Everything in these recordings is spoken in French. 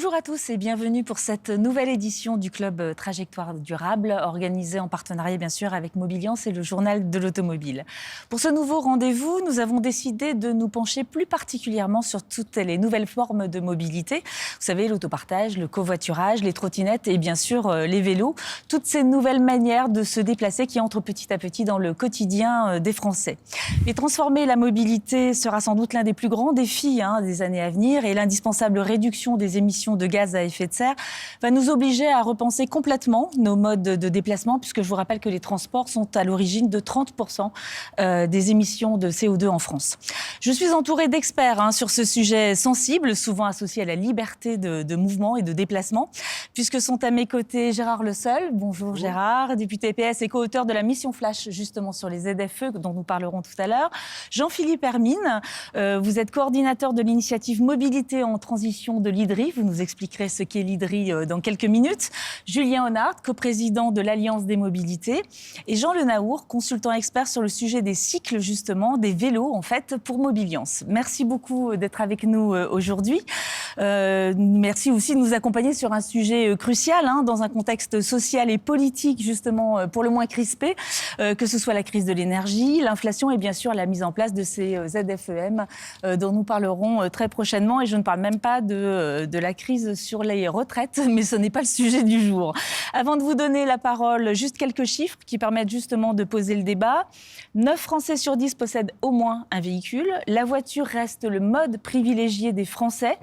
Bonjour à tous et bienvenue pour cette nouvelle édition du Club Trajectoire Durable, organisée en partenariat bien sûr avec Mobiliance et le Journal de l'Automobile. Pour ce nouveau rendez-vous, nous avons décidé de nous pencher plus particulièrement sur toutes les nouvelles formes de mobilité. Vous savez, l'autopartage, le covoiturage, les trottinettes et bien sûr les vélos. Toutes ces nouvelles manières de se déplacer qui entrent petit à petit dans le quotidien des Français. Et transformer la mobilité sera sans doute l'un des plus grands défis des années à venir et l'indispensable réduction des émissions de gaz à effet de serre va nous obliger à repenser complètement nos modes de déplacement, puisque je vous rappelle que les transports sont à l'origine de 30% des émissions de CO2 en France. Je suis entourée d'experts sur ce sujet sensible, souvent associé à la liberté de mouvement et de déplacement, puisque sont à mes côtés Gérard Le Seul. Bonjour Gérard, député PS et co-auteur de la mission Flash justement sur les ZFE dont nous parlerons tout à l'heure. Jean-Philippe Hermine, vous êtes coordinateur de l'initiative Mobilité en transition de l'IDRI. Vous nous expliquerez ce qu'est l'IDRI dans quelques minutes. Julien Honard, coprésident de l'Alliance des mobilités. Et Jean Le Naour, consultant expert sur le sujet des cycles, justement, des vélos, en fait, pour Mobiliance. Merci beaucoup d'être avec nous aujourd'hui. Merci aussi de nous accompagner sur un sujet crucial, dans un contexte social et politique, justement, pour le moins crispé, que ce soit la crise de l'énergie, l'inflation et bien sûr la mise en place de ces ZFEM dont nous parlerons très prochainement. Et je ne parle même pas de la crise sur les retraites, mais ce n'est pas le sujet du jour. Avant de vous donner la parole, juste quelques chiffres qui permettent justement de poser le débat. 9 Français sur 10 possèdent au moins un véhicule. La voiture reste le mode privilégié des Français,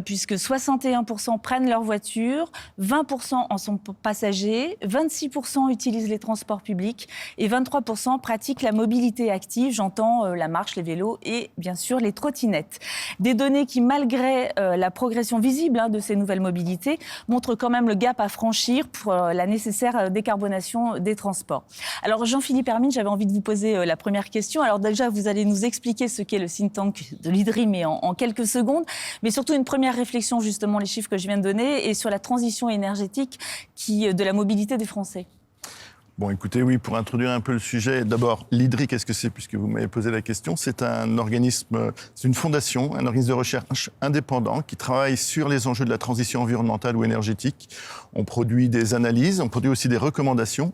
puisque 61% prennent leur voiture, 20% en sont passagers, 26% utilisent les transports publics et 23% pratiquent la mobilité active, j'entends la marche, les vélos et bien sûr les trottinettes. Des données qui, malgré la progression visible de ces nouvelles mobilités, montrent quand même le gap à franchir pour la nécessaire décarbonation des transports. Alors Jean-Philippe Hermine, j'avais envie de vous poser la première question. Alors déjà, vous allez nous expliquer ce qu'est le think tank de l'IDRI, mais en quelques secondes, mais surtout une première réflexion, justement, les chiffres que je viens de donner, et sur la transition énergétique de la mobilité des Français. Bon, écoutez, oui, pour introduire un peu le sujet, d'abord, l'IDRI, qu'est-ce que c'est, puisque vous m'avez posé la question? C'est un organisme, c'est une fondation, un organisme de recherche indépendant qui travaille sur les enjeux de la transition environnementale ou énergétique. On produit des analyses, on produit aussi des recommandations.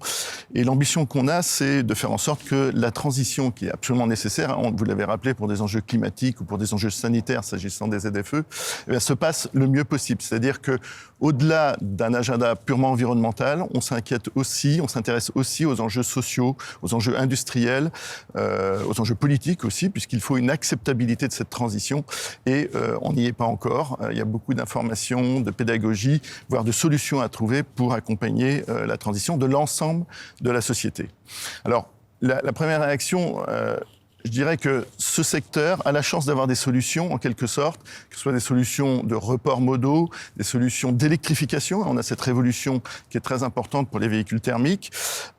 Et l'ambition qu'on a, c'est de faire en sorte que la transition, qui est absolument nécessaire, vous l'avez rappelé, pour des enjeux climatiques ou pour des enjeux sanitaires, s'agissant des ZFE, se passe le mieux possible. C'est-à-dire que, au-delà d'un agenda purement environnemental, on s'intéresse aussi aux enjeux sociaux, aux enjeux industriels, aux enjeux politiques aussi, puisqu'il faut une acceptabilité de cette transition. Et on n'y est pas encore. Il y a beaucoup d'informations, de pédagogie, voire de solutions à trouver pour accompagner la transition de l'ensemble de la société. Alors, la première réaction... je dirais que ce secteur a la chance d'avoir des solutions, en quelque sorte, que ce soit des solutions de report modaux, des solutions d'électrification. On a cette révolution qui est très importante pour les véhicules thermiques.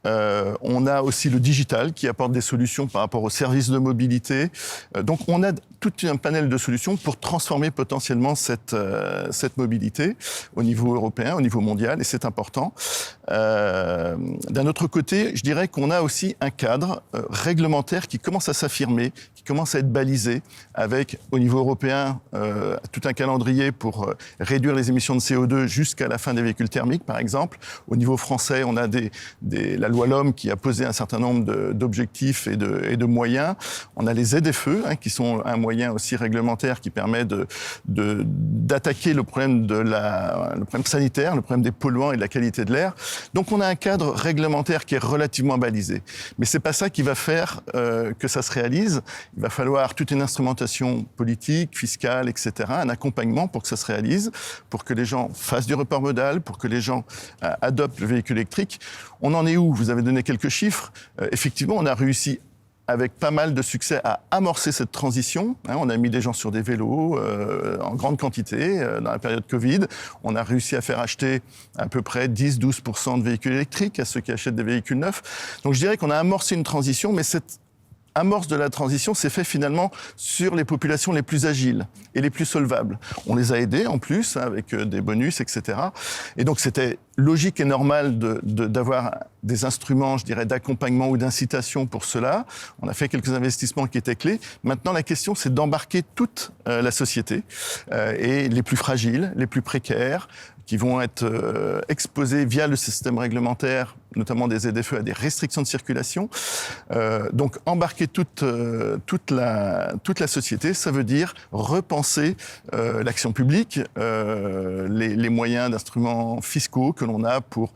On a aussi le digital qui apporte des solutions par rapport aux services de mobilité. Donc on a tout un panel de solutions pour transformer potentiellement cette mobilité au niveau européen, au niveau mondial, et c'est important. D'un autre côté, je dirais qu'on a aussi un cadre réglementaire qui commence à s'affirmer, qui commence à être balisé avec, au niveau européen, tout un calendrier pour réduire les émissions de CO2 jusqu'à la fin des véhicules thermiques, par exemple. Au niveau français, on a la loi LOM qui a posé un certain nombre d'objectifs et de moyens. On a les ZFE, qui sont un moyen aussi réglementaire qui permet d'attaquer le problème sanitaire, le problème des polluants et de la qualité de l'air. Donc on a un cadre réglementaire qui est relativement balisé. Mais c'est pas ça qui va faire que ça se réalise. Il va falloir toute une instrumentation politique, fiscale, etc., un accompagnement pour que ça se réalise, pour que les gens fassent du report modal, pour que les gens adoptent le véhicule électrique. On en est où? Vous avez donné quelques chiffres. Effectivement, on a réussi avec pas mal de succès à amorcer cette transition. On a mis des gens sur des vélos en grande quantité dans la période Covid. On a réussi à faire acheter à peu près 10-12% de véhicules électriques à ceux qui achètent des véhicules neufs. Donc je dirais qu'on a amorcé une transition, mais cette amorce de la transition s'est fait finalement sur les populations les plus agiles et les plus solvables. On les a aidés en plus avec des bonus, etc. Et donc c'était logique et normale d'avoir des instruments, je dirais, d'accompagnement ou d'incitation pour cela. On a fait quelques investissements qui étaient clés. Maintenant, la question, c'est d'embarquer toute la société et les plus fragiles, les plus précaires, qui vont être exposés via le système réglementaire, notamment des ZFE, à des restrictions de circulation. Donc, embarquer toute la société, ça veut dire repenser l'action publique, les moyens d'instruments fiscaux que l'on a pour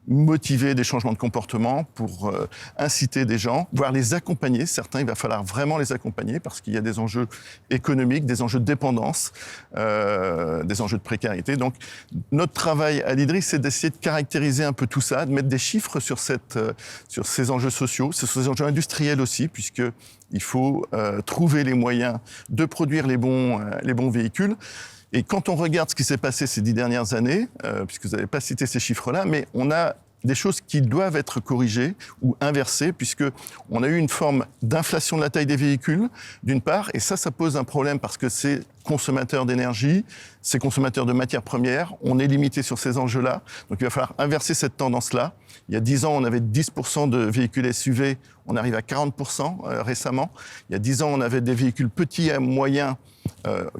motiver des changements de comportement, pour inciter des gens, voire les accompagner. Certains, il va falloir vraiment les accompagner parce qu'il y a des enjeux économiques, des enjeux de dépendance, des enjeux de précarité. Donc, notre travail à l'IDRI, c'est d'essayer de caractériser un peu tout ça, de mettre des chiffres sur ces enjeux sociaux, sur ces enjeux industriels aussi, puisqu'il faut trouver les moyens de produire les bons véhicules. Et quand on regarde ce qui s'est passé ces 10 dernières années, puisque vous n'avez pas cité ces chiffres-là, mais on a des choses qui doivent être corrigées ou inversées, puisqu'on a eu une forme d'inflation de la taille des véhicules, d'une part, et ça pose un problème parce que c'est consommateur d'énergie, c'est consommateur de matières premières, on est limité sur ces enjeux-là, donc il va falloir inverser cette tendance-là. Il y a 10 ans, on avait 10% de véhicules SUV, on arrive à 40% récemment. Il y a 10 ans, on avait des véhicules petits et moyens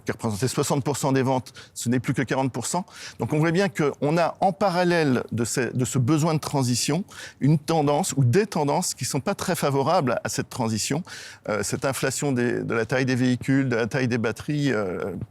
qui représentaient 60% des ventes, ce n'est plus que 40%. Donc on voit bien qu'on a en parallèle de ce besoin de transition une tendance ou des tendances qui ne sont pas très favorables à cette transition. Cette inflation de la taille des véhicules, de la taille des batteries,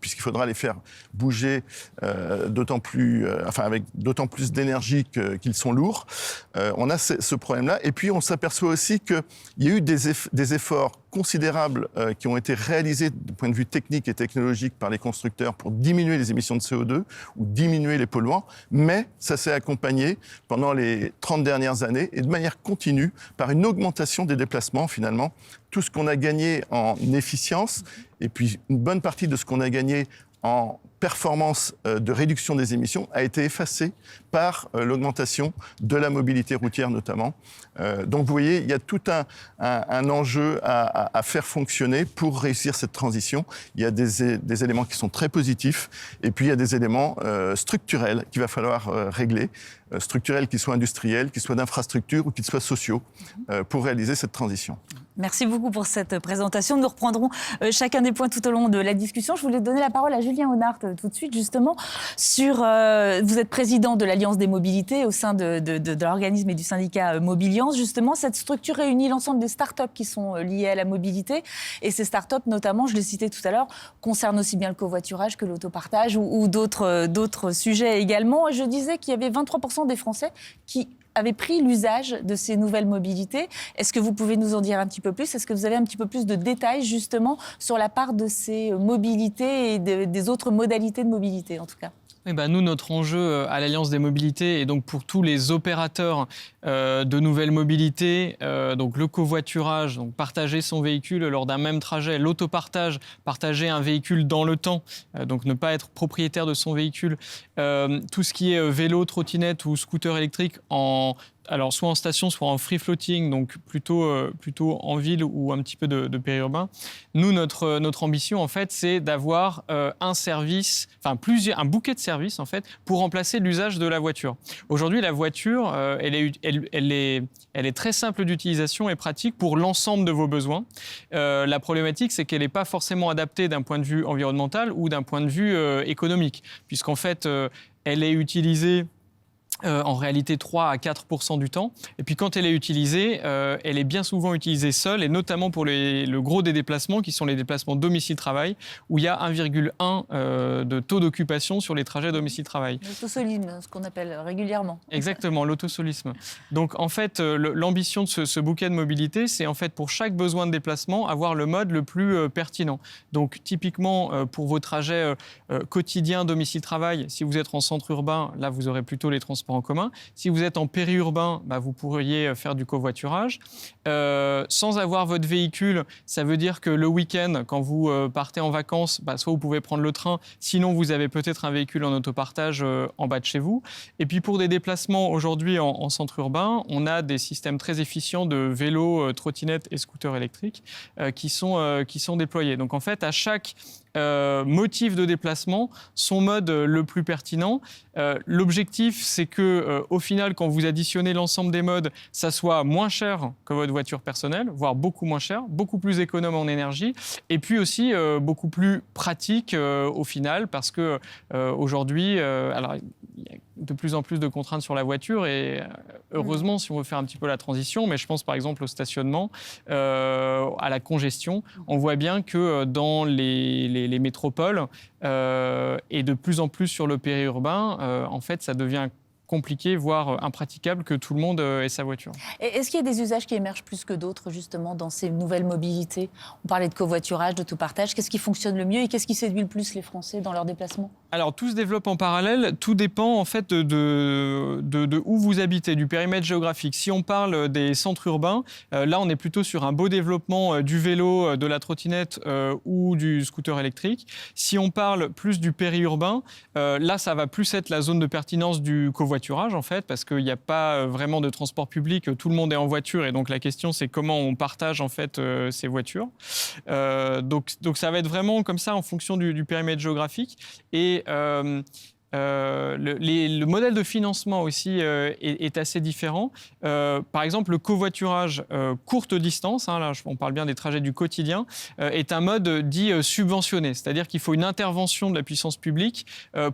puisqu'il faudra les faire bouger avec d'autant plus d'énergie qu'ils sont lourds. On a ce problème-là. Et puis on s'aperçoit aussi qu'il y a eu des efforts considérables qui ont été réalisés du point de vue technique et technologique par les constructeurs pour diminuer les émissions de CO2 ou diminuer les polluants, mais ça s'est accompagné pendant les 30 dernières années et de manière continue par une augmentation des déplacements finalement. Tout ce qu'on a gagné en efficience et puis une bonne partie de ce qu'on a gagné en performance de réduction des émissions a été effacée par l'augmentation de la mobilité routière notamment. Donc vous voyez, il y a tout un enjeu à faire fonctionner pour réussir cette transition. Il y a des éléments qui sont très positifs et puis il y a des éléments structurels qu'il va falloir régler, structurels qui soient industriels, qui soient d'infrastructures ou qui soient sociaux pour réaliser cette transition. Merci beaucoup pour cette présentation. Nous reprendrons chacun des points tout au long de la discussion. Je voulais donner la parole à Julien Honart tout de suite, justement, vous êtes président de l'Alliance des mobilités au sein de l'organisme et du syndicat Mobiliance. Justement, cette structure réunit l'ensemble des start-up qui sont liées à la mobilité. Et ces start-up, notamment, je l'ai cité tout à l'heure, concernent aussi bien le covoiturage que l'autopartage ou d'autres sujets également. Et je disais qu'il y avait 23% des Français qui avaient pris l'usage de ces nouvelles mobilités. Est-ce que vous pouvez nous en dire un petit peu plus ? Est-ce que vous avez un petit peu plus de détails, justement, sur la part de ces mobilités et des autres modalités de mobilité, en tout cas ? Eh ben, nous, notre enjeu à l'Alliance des mobilités, et donc pour tous les opérateurs de nouvelles mobilités, donc le covoiturage, donc partager son véhicule lors d'un même trajet, l'autopartage, partager un véhicule dans le temps, donc ne pas être propriétaire de son véhicule, tout ce qui est vélo, trottinette ou scooter électrique alors soit en station, soit en free floating, donc plutôt en ville ou un petit peu de périurbain. Nous, notre ambition, en fait, c'est d'avoir un service, un bouquet de services, en fait, pour remplacer l'usage de la voiture. Aujourd'hui, la voiture, elle est très simple d'utilisation et pratique pour l'ensemble de vos besoins. La problématique, c'est qu'elle n'est pas forcément adaptée d'un point de vue environnemental ou d'un point de vue économique, puisqu'en fait, elle est utilisée en réalité 3 à 4% du temps. Et puis quand elle est utilisée, elle est bien souvent utilisée seule, et notamment pour le gros des déplacements, qui sont les déplacements domicile-travail, où il y a 1,1 de taux d'occupation sur les trajets domicile-travail. L'autosolisme, ce qu'on appelle régulièrement. Exactement, l'autosolisme. Donc en fait, l'ambition de ce bouquet de mobilité, c'est en fait pour chaque besoin de déplacement, avoir le mode le plus pertinent. Donc typiquement, pour vos trajets quotidiens domicile-travail, si vous êtes en centre urbain, là vous aurez plutôt les transports en commun. Si vous êtes en périurbain, vous pourriez faire du covoiturage. Sans avoir votre véhicule, ça veut dire que le week-end, quand vous partez en vacances, soit vous pouvez prendre le train, sinon vous avez peut-être un véhicule en autopartage en bas de chez vous. Et puis pour des déplacements aujourd'hui en centre urbain, on a des systèmes très efficients de vélos, trottinettes et scooters électriques qui sont déployés. Donc en fait, à chaque motif de déplacement, son mode le plus pertinent. L'objectif, c'est que, au final, quand vous additionnez l'ensemble des modes, ça soit moins cher que votre voiture personnelle, voire beaucoup moins cher, beaucoup plus économe en énergie, et puis aussi beaucoup plus pratique au final, parce que aujourd'hui, alors il y a de plus en plus de contraintes sur la voiture, et heureusement, si on veut faire un petit peu la transition, mais je pense par exemple au stationnement, à la congestion, on voit bien que dans les métropoles et de plus en plus sur le périurbain, en fait, ça devient compliqué, voire impraticable, que tout le monde ait sa voiture. Et est-ce qu'il y a des usages qui émergent plus que d'autres, justement, dans ces nouvelles mobilités? On parlait de covoiturage, d'autopartage. Qu'est-ce qui fonctionne le mieux et qu'est-ce qui séduit le plus les Français dans leurs déplacements? Alors, tout se développe en parallèle. Tout dépend, en fait, de où vous habitez, du périmètre géographique. Si on parle des centres urbains, là, on est plutôt sur un beau développement du vélo, de la trottinette ou du scooter électrique. Si on parle plus du périurbain, là, ça va plus être la zone de pertinence du covoiturage, en fait, parce qu'il n'y a pas vraiment de transport public, tout le monde est en voiture, et donc la question, c'est comment on partage, en fait, ces voitures. Donc, ça va être vraiment comme ça, en fonction du périmètre géographique. Et le modèle de financement aussi est assez différent. Par exemple, le covoiturage courte distance, là on parle bien des trajets du quotidien, est un mode dit subventionné. C'est-à-dire qu'il faut une intervention de la puissance publique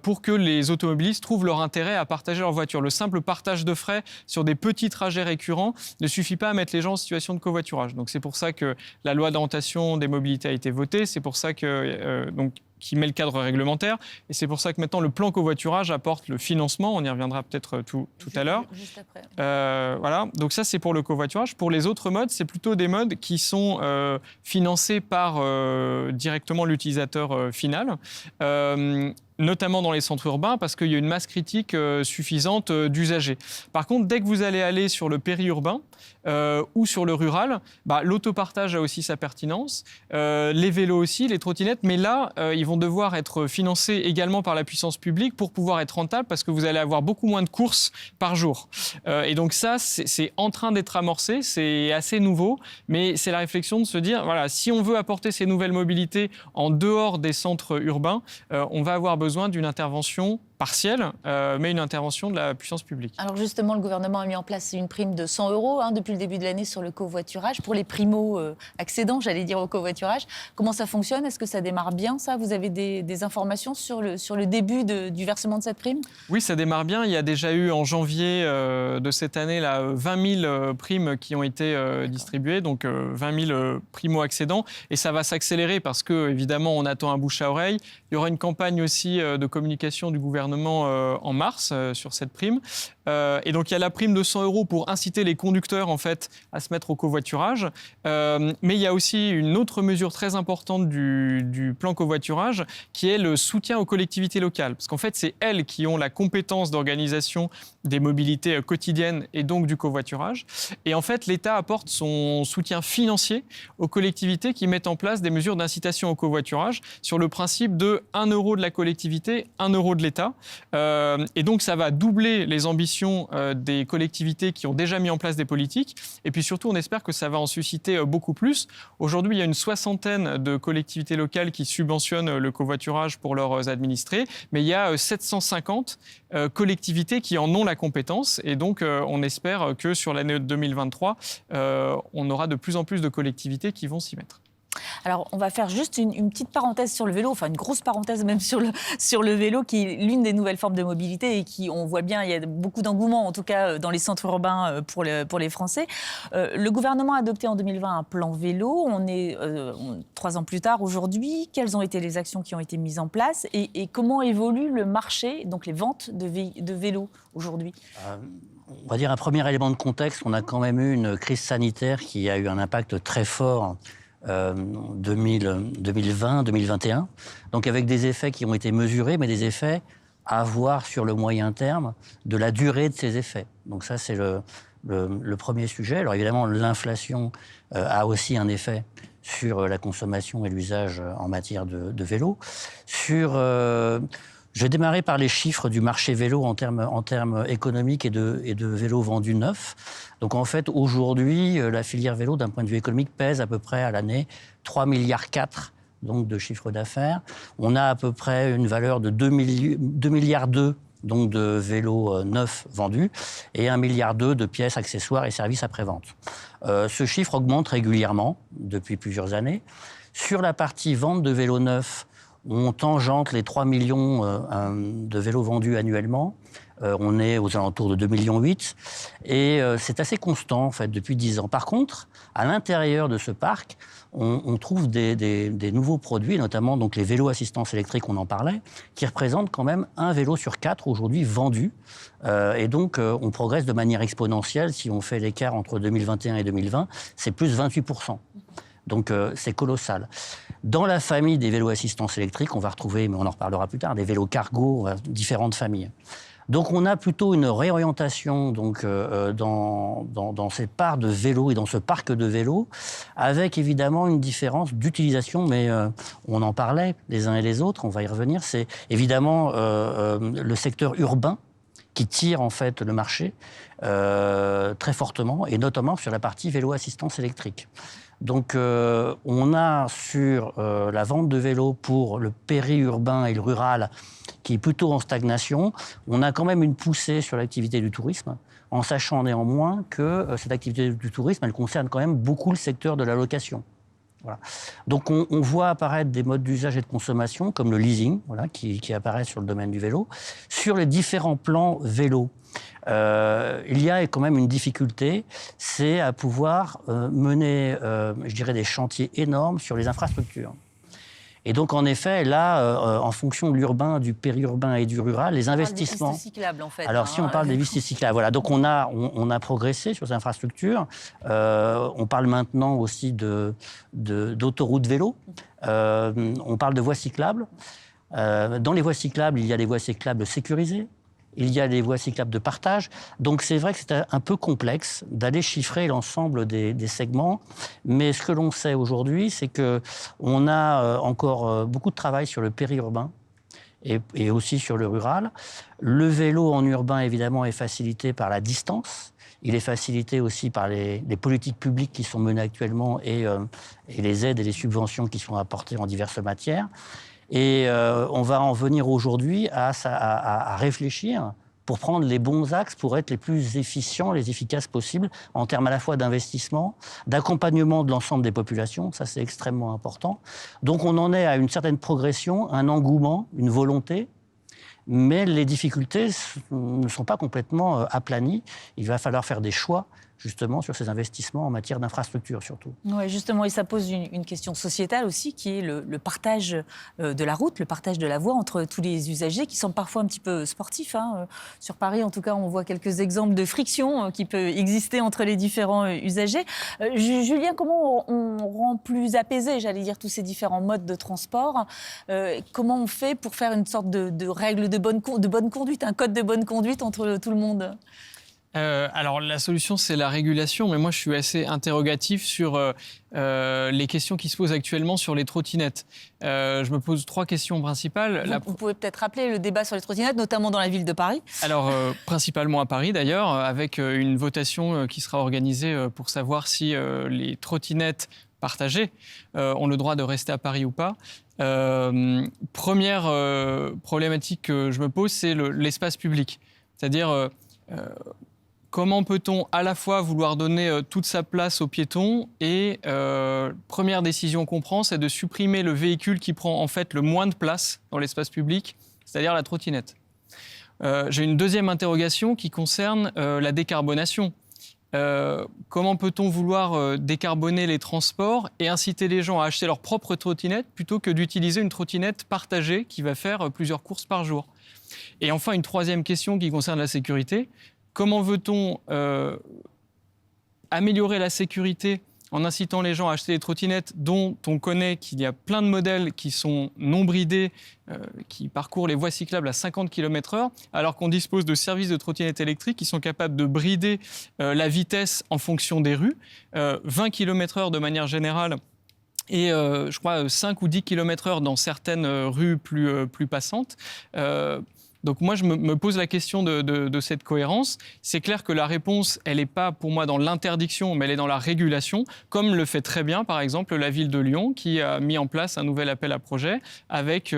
pour que les automobilistes trouvent leur intérêt à partager leur voiture. Le simple partage de frais sur des petits trajets récurrents ne suffit pas à mettre les gens en situation de covoiturage. Donc c'est pour ça que la loi d'orientation des mobilités a été votée. C'est pour ça que qui met le cadre réglementaire. Et c'est pour ça que maintenant, le plan covoiturage apporte le financement. On y reviendra peut-être tout à l'heure. Juste après. Voilà. Donc ça, c'est pour le covoiturage. Pour les autres modes, c'est plutôt des modes qui sont financés par directement l'utilisateur final. Notamment dans les centres urbains, parce qu'il y a une masse critique suffisante d'usagers. Par contre, dès que vous allez aller sur le périurbain ou sur le rural, l'autopartage a aussi sa pertinence, les vélos aussi, les trottinettes, mais là, ils vont devoir être financés également par la puissance publique pour pouvoir être rentables, parce que vous allez avoir beaucoup moins de courses par jour. Et donc ça, c'est en train d'être amorcé, c'est assez nouveau, mais c'est la réflexion de se dire, voilà, si on veut apporter ces nouvelles mobilités en dehors des centres urbains, on va avoir besoin d'une intervention partielle, mais une intervention de la puissance publique. Alors justement, le gouvernement a mis en place une prime de 100 € depuis le début de l'année sur le covoiturage, pour les primo-accédants, j'allais dire, au covoiturage. Comment ça fonctionne? Est-ce que ça démarre bien, ça? Vous avez des informations sur le début du versement de cette prime? Oui, ça démarre bien. Il y a déjà eu en janvier de cette année 20 000 primes qui ont été distribuées, donc 20 000 primo-accédants. Et ça va s'accélérer parce que, évidemment, on attend un bouche à oreille. Il y aura une campagne aussi de communication du gouvernement en mars sur cette prime. Et donc, il y a la prime de 100 € pour inciter les conducteurs, en fait, à se mettre au covoiturage. Mais il y a aussi une autre mesure très importante du plan covoiturage, qui est le soutien aux collectivités locales. Parce qu'en fait, c'est elles qui ont la compétence d'organisation des mobilités quotidiennes et donc du covoiturage. Et en fait, l'État apporte son soutien financier aux collectivités qui mettent en place des mesures d'incitation au covoiturage sur le principe de 1 € de la collectivité, 1 € de l'État. Et donc, ça va doubler les ambitions des collectivités qui ont déjà mis en place des politiques. Et puis surtout, on espère que ça va en susciter beaucoup plus. Aujourd'hui, il y a une 60aine de collectivités locales qui subventionnent le covoiturage pour leurs administrés, mais il y a 750 collectivités qui en ont la compétence. Et donc, on espère que sur l'année 2023, on aura de plus en plus de collectivités qui vont s'y mettre. Alors, on va faire juste une petite parenthèse sur le vélo, enfin une grosse parenthèse même sur le vélo, qui est l'une des nouvelles formes de mobilité et qui, on voit bien, il y a beaucoup d'engouement, en tout cas dans les centres urbains pour les Français. Le gouvernement a adopté en 2020 un plan vélo. On est 3 ans plus tard aujourd'hui. Quelles ont été les actions qui ont été mises en place et comment évolue le marché, donc les ventes de vélos aujourd'hui? On va dire un premier élément de contexte. On a quand même eu une crise sanitaire qui a eu un impact très fort 2020, 2021, donc avec des effets qui ont été mesurés, mais des effets à voir sur le moyen terme de la durée de ces effets. Donc ça, c'est le premier sujet. Alors évidemment, l'inflation a aussi un effet sur la consommation et l'usage en matière de vélo. Je vais démarrer par les chiffres du marché vélo en termes économiques et de vélos vendus neufs. Donc en fait, aujourd'hui, la filière vélo, d'un point de vue économique, pèse à peu près à l'année 3,4 milliards donc de chiffre d'affaires. On a à peu près une valeur de 2,2 milliards donc de vélos neufs vendus, et 1,2 milliard de pièces, accessoires et services après-vente. Ce chiffre augmente régulièrement depuis plusieurs années. Sur la partie vente de vélos neufs, on tangente les 3 millions de vélos vendus annuellement. On est aux alentours de 2,8 millions. Et c'est assez constant, en fait, depuis 10 ans. Par contre, à l'intérieur de ce parc, on trouve des nouveaux produits, notamment donc les vélos assistance électrique, on en parlait, qui représentent quand même 1 vélo sur 4 aujourd'hui vendus. Et donc, on progresse de manière exponentielle. Si on fait l'écart entre 2021 et 2020, c'est plus 28%. Donc, c'est colossal. Dans la famille des vélos assistance électrique, on va retrouver, mais on en reparlera plus tard, des vélos cargo, différentes familles. Donc, on a plutôt une réorientation donc, dans ces parts de vélos et dans ce parc de vélos, avec évidemment une différence d'utilisation, mais on en parlait les uns et les autres, on va y revenir. C'est évidemment le secteur urbain qui tire en fait le marché très fortement, et notamment sur la partie vélo assistance électrique. Donc, on a sur la vente de vélos pour le périurbain et le rural, qui est plutôt en stagnation, on a quand même une poussée sur l'activité du tourisme, en sachant néanmoins que cette activité du tourisme, elle concerne quand même beaucoup le secteur de la location. Voilà. Donc, on voit apparaître des modes d'usage et de consommation, comme le leasing, voilà, qui apparaît sur le domaine du vélo. Sur les différents plans vélo, il y a quand même une difficulté, c'est à pouvoir mener, je dirais, des chantiers énormes sur les infrastructures. Et donc, en effet, là, en fonction de l'urbain, du périurbain et du rural, les investissements... Des pistes cyclables, en fait. Alors, si on parle des pistes cyclables, voilà. Donc, on a progressé sur ces infrastructures. On parle maintenant aussi d'autoroutes vélo. On parle de voies cyclables. Dans les voies cyclables, il y a des voies cyclables sécurisées. Il y a des voies cyclables de partage. Donc, c'est vrai que c'est un peu complexe d'aller chiffrer l'ensemble des segments. Mais ce que l'on sait aujourd'hui, c'est qu'on a encore beaucoup de travail sur le périurbain et aussi sur le rural. Le vélo en urbain, évidemment, est facilité par la distance. Il est facilité aussi par les politiques publiques qui sont menées actuellement et les aides et les subventions qui sont apportées en diverses matières. Et on va en venir aujourd'hui à réfléchir pour prendre les bons axes, pour être les plus efficients, les efficaces possibles, en termes à la fois d'investissement, d'accompagnement de l'ensemble des populations, ça c'est extrêmement important. Donc on en est à une certaine progression, un engouement, une volonté, mais les difficultés ne sont pas complètement aplanies. Il va falloir faire des choix, justement, sur ces investissements en matière d'infrastructure, surtout. Oui, justement, et ça pose une question sociétale aussi, qui est le partage de la route, le partage de la voie entre tous les usagers, qui sont parfois un petit peu sportifs. Hein. Sur Paris, en tout cas, on voit quelques exemples de friction qui peut exister entre les différents usagers. Julien, comment on rend plus apaisé, j'allais dire, tous ces différents modes de transport? Comment on fait pour faire une sorte de règle de bonne conduite, un code de bonne conduite entre tout le monde? Alors, la solution, c'est la régulation, mais moi, je suis assez interrogatif sur les questions qui se posent actuellement sur les trottinettes. Je me pose 3 questions principales. Vous pouvez peut-être rappeler le débat sur les trottinettes, notamment dans la ville de Paris. Alors, principalement à Paris, d'ailleurs, avec une votation qui sera organisée pour savoir si les trottinettes partagées ont le droit de rester à Paris ou pas. Première problématique que je me pose, c'est l'espace public. C'est-à-dire... comment peut-on à la fois vouloir donner toute sa place aux piétons et première décision qu'on prend, c'est de supprimer le véhicule qui prend en fait le moins de place dans l'espace public, c'est-à-dire la trottinette. J'ai une deuxième interrogation qui concerne la décarbonation. Comment peut-on vouloir décarboner les transports et inciter les gens à acheter leur propre trottinette plutôt que d'utiliser une trottinette partagée qui va faire plusieurs courses par jour? Et enfin, une troisième question qui concerne la sécurité. Comment veut-on améliorer la sécurité en incitant les gens à acheter des trottinettes dont on connaît qu'il y a plein de modèles qui sont non bridés, qui parcourent les voies cyclables à 50 km/h, alors qu'on dispose de services de trottinettes électriques qui sont capables de brider la vitesse en fonction des rues, 20 km/h de manière générale, et je crois 5 ou 10 km/h dans certaines rues plus passantes. Donc moi, je me pose la question de cette cohérence. C'est clair que la réponse, elle n'est pas pour moi dans l'interdiction, mais elle est dans la régulation, comme le fait très bien, par exemple, la ville de Lyon, qui a mis en place un nouvel appel à projet avec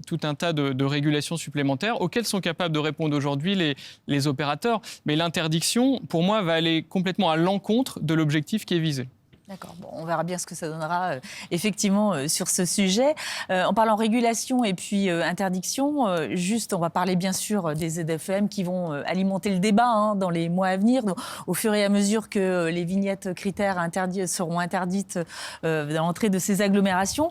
tout un tas de régulations supplémentaires auxquelles sont capables de répondre aujourd'hui les opérateurs. Mais l'interdiction, pour moi, va aller complètement à l'encontre de l'objectif qui est visé. D'accord, bon, on verra bien ce que ça donnera effectivement sur ce sujet. En parlant régulation et puis interdiction, juste on va parler bien sûr des ZFM qui vont alimenter le débat dans les mois à venir, donc, au fur et à mesure que les vignettes critères seront interdites dans l'entrée de ces agglomérations.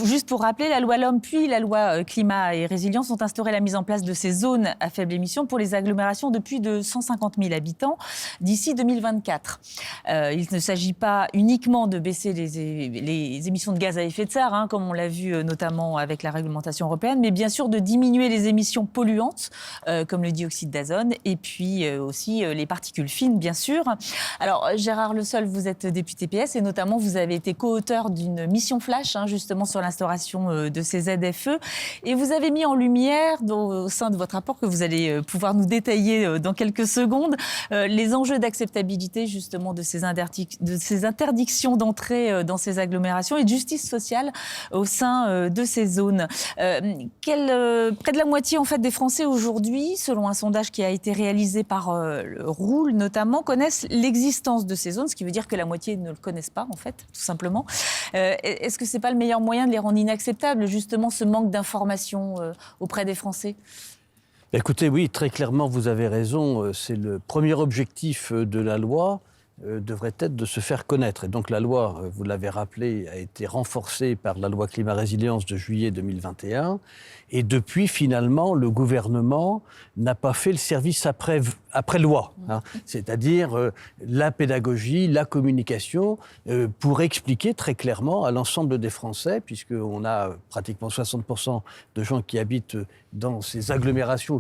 Juste pour rappeler, la loi LOM puis la loi climat et résilience ont instauré la mise en place de ces zones à faible émission pour les agglomérations de plus de 150 000 habitants d'ici 2024. Il ne s'agit pas uniquement de baisser les émissions de gaz à effet de serre, comme on l'a vu notamment avec la réglementation européenne, mais bien sûr de diminuer les émissions polluantes, comme le dioxyde d'azote, et puis aussi les particules fines, bien sûr. Alors, Gérard Le Seul, vous êtes député PS et notamment vous avez été co-auteur d'une mission flash, justement sur l'instauration de ces ZFE. Et vous avez mis en lumière, au sein de votre rapport, que vous allez pouvoir nous détailler dans quelques secondes, les enjeux d'acceptabilité justement de ces interdictions d'entrée dans ces agglomérations et de justice sociale au sein de ces zones. Près de la moitié en fait, des Français aujourd'hui, selon un sondage qui a été réalisé par Roule notamment, connaissent l'existence de ces zones, ce qui veut dire que la moitié ne le connaissent pas en fait, tout simplement. Est-ce que c'est pas le meilleur moyen de les rendre inacceptables, justement, ce manque d'information auprès des Français ? Écoutez, oui, très clairement, vous avez raison. C'est le premier objectif de la loi, devrait être de se faire connaître. Et donc la loi, vous l'avez rappelé, a été renforcée par la loi climat-résilience de juillet 2021. Et depuis, finalement, le gouvernement n'a pas fait le service après loi. C'est-à-dire la pédagogie, la communication, pour expliquer très clairement à l'ensemble des Français, puisqu'on a pratiquement 60% de gens qui habitent dans ces agglomérations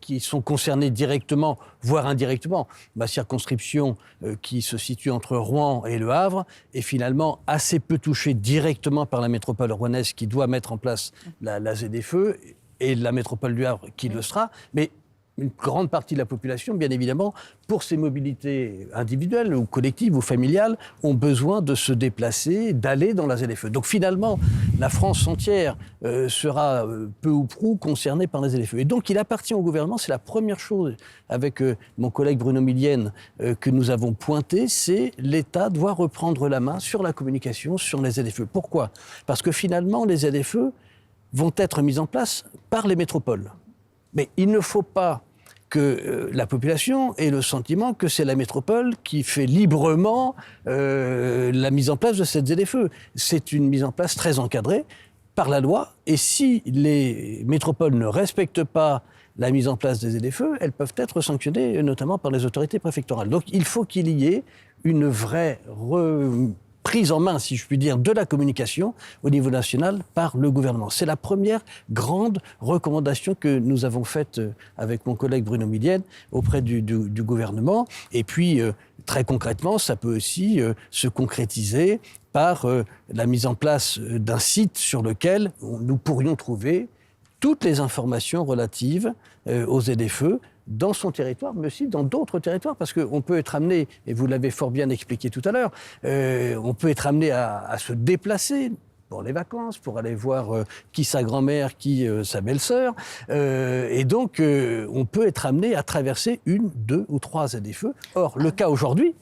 qui sont concernés directement, voire indirectement. Ma circonscription, qui se situe entre Rouen et Le Havre, est finalement assez peu touchée directement par la métropole rouennaise qui doit mettre en place la ZFE, et la métropole du Havre qui le sera, mais une grande partie de la population, bien évidemment, pour ses mobilités individuelles ou collectives ou familiales, ont besoin de se déplacer, d'aller dans la ZFE. Donc finalement, la France entière sera peu ou prou concernée par la ZFE. Et donc il appartient au gouvernement, c'est la première chose avec mon collègue Bruno Millienne que nous avons pointé, c'est l'État doit reprendre la main sur la communication sur les ZFE. Pourquoi ? Parce que finalement, les ZFE vont être mises en place par les métropoles. Mais il ne faut pas que la population ait le sentiment que c'est la métropole qui fait librement la mise en place de cette ZFE. C'est une mise en place très encadrée par la loi. Et si les métropoles ne respectent pas la mise en place des ZFE, elles peuvent être sanctionnées notamment par les autorités préfectorales. Donc il faut qu'il y ait une vraie prise en main, si je puis dire, de la communication au niveau national par le gouvernement. C'est la première grande recommandation que nous avons faite avec mon collègue Bruno Millienne auprès du gouvernement. Et puis, très concrètement, ça peut aussi se concrétiser par la mise en place d'un site sur lequel nous pourrions trouver toutes les informations relatives aux ZFE dans son territoire, mais aussi dans d'autres territoires, parce qu'on peut être amené, et vous l'avez fort bien expliqué tout à l'heure, on peut être amené à se déplacer pour les vacances, pour aller voir qui sa grand-mère, qui sa belle-sœur, et donc on peut être amené à traverser 1, 2 ou 3 ZFE. Or, le cas aujourd'hui,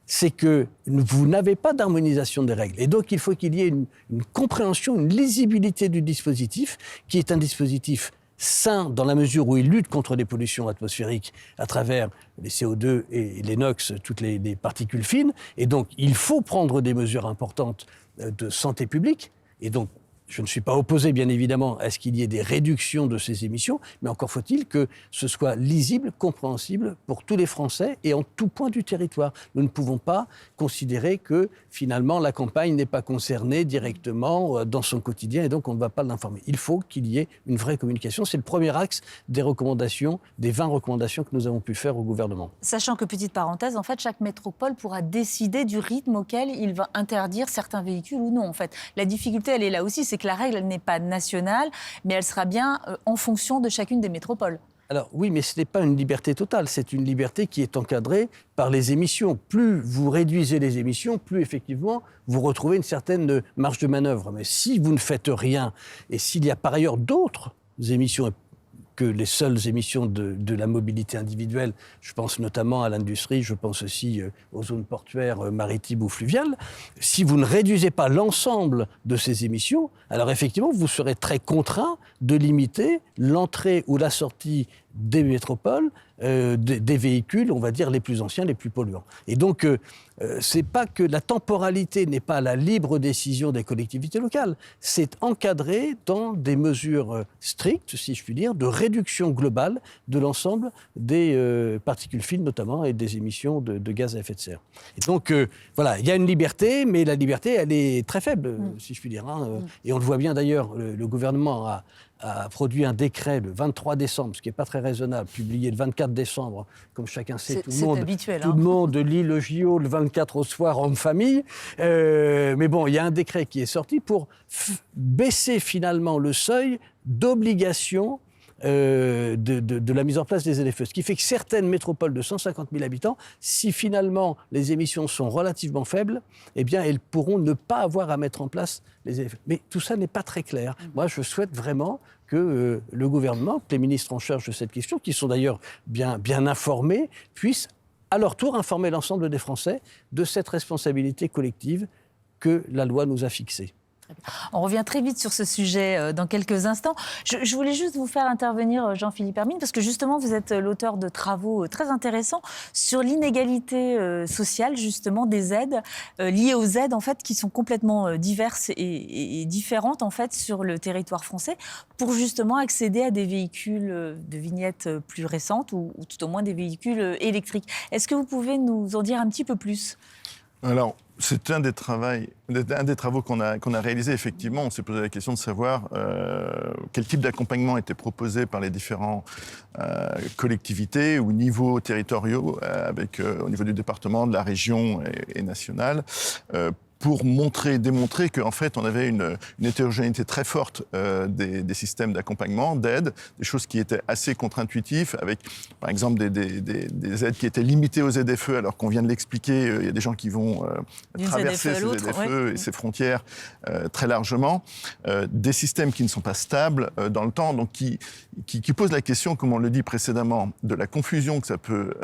c'est que vous n'avez pas d'harmonisation des règles. Et donc, il faut qu'il y ait une compréhension, une lisibilité du dispositif, qui est un dispositif sain dans la mesure où il lutte contre les pollutions atmosphériques à travers les CO2 et les NOx, toutes les particules fines. Et donc, il faut prendre des mesures importantes de santé publique. Et donc, je ne suis pas opposé, bien évidemment, à ce qu'il y ait des réductions de ces émissions, mais encore faut-il que ce soit lisible, compréhensible pour tous les Français et en tout point du territoire. Nous ne pouvons pas considérer que, finalement, la campagne n'est pas concernée directement dans son quotidien et donc on ne va pas l'informer. Il faut qu'il y ait une vraie communication. C'est le premier axe des recommandations, des 20 recommandations que nous avons pu faire au gouvernement. Sachant que, petite parenthèse, en fait, chaque métropole pourra décider du rythme auquel il va interdire certains véhicules ou non. En fait, la difficulté, elle est là aussi, c'est que la règle, elle n'est pas nationale, mais elle sera bien en fonction de chacune des métropoles. Alors oui, mais ce n'est pas une liberté totale, c'est une liberté qui est encadrée par les émissions. Plus vous réduisez les émissions, plus effectivement vous retrouvez une certaine marge de manœuvre. Mais si vous ne faites rien, et s'il y a par ailleurs d'autres émissions que les seules émissions de la mobilité individuelle, je pense notamment à l'industrie, je pense aussi aux zones portuaires, maritimes ou fluviales, si vous ne réduisez pas l'ensemble de ces émissions, alors effectivement, vous serez très contraint de limiter l'entrée ou la sortie des métropoles, des véhicules, on va dire, les plus anciens, les plus polluants. Et donc, c'est pas que la temporalité n'est pas la libre décision des collectivités locales, c'est encadré dans des mesures strictes, si je puis dire, de réduction globale de l'ensemble des particules fines, notamment, et des émissions de gaz à effet de serre. Et donc, voilà, il y a une liberté, mais la liberté, elle est très faible, si je puis dire. Et on le voit bien d'ailleurs, le gouvernement a produit un décret le 23 décembre, ce qui n'est pas très raisonnable, publié le 24 décembre, comme chacun sait, tout le monde lit le JO le 24 au soir en famille. Mais bon, il y a un décret qui est sorti pour baisser finalement le seuil d'obligation de la mise en place des ZFE. Ce qui fait que certaines métropoles de 150 000 habitants, si finalement les émissions sont relativement faibles, eh bien elles pourront ne pas avoir à mettre en place les ZFE. Mais tout ça n'est pas très clair. Moi, je souhaite vraiment que le gouvernement, que les ministres en charge de cette question, qui sont d'ailleurs bien informés, puissent à leur tour informer l'ensemble des Français de cette responsabilité collective que la loi nous a fixée. On revient très vite sur ce sujet dans quelques instants. Je voulais juste vous faire intervenir, Jean-Philippe Hermine, parce que justement, vous êtes l'auteur de travaux très intéressants sur l'inégalité sociale, justement, des aides liées aux aides, en fait, qui sont complètement diverses et différentes, en fait, sur le territoire français, pour justement accéder à des véhicules de vignettes plus récentes ou tout au moins des véhicules électriques. Est-ce que vous pouvez nous en dire un petit peu plus ? Alors, c'est un des travaux qu'on a réalisé, effectivement. On s'est posé la question de savoir quel type d'accompagnement était proposé par les différents collectivités ou niveaux territoriaux, au niveau du département, de la région et nationale, pour démontrer qu'en fait, on avait une hétérogénéité très forte des systèmes d'accompagnement, d'aide, des choses qui étaient assez contre-intuitives, avec, par exemple, des aides qui étaient limitées aux ZFE, alors qu'on vient de l'expliquer, il y a des gens qui vont traverser ces ZFE et ces frontières très largement, des systèmes qui ne sont pas stables dans le temps, donc qui posent la question, comme on le dit précédemment, de la confusion que ça peut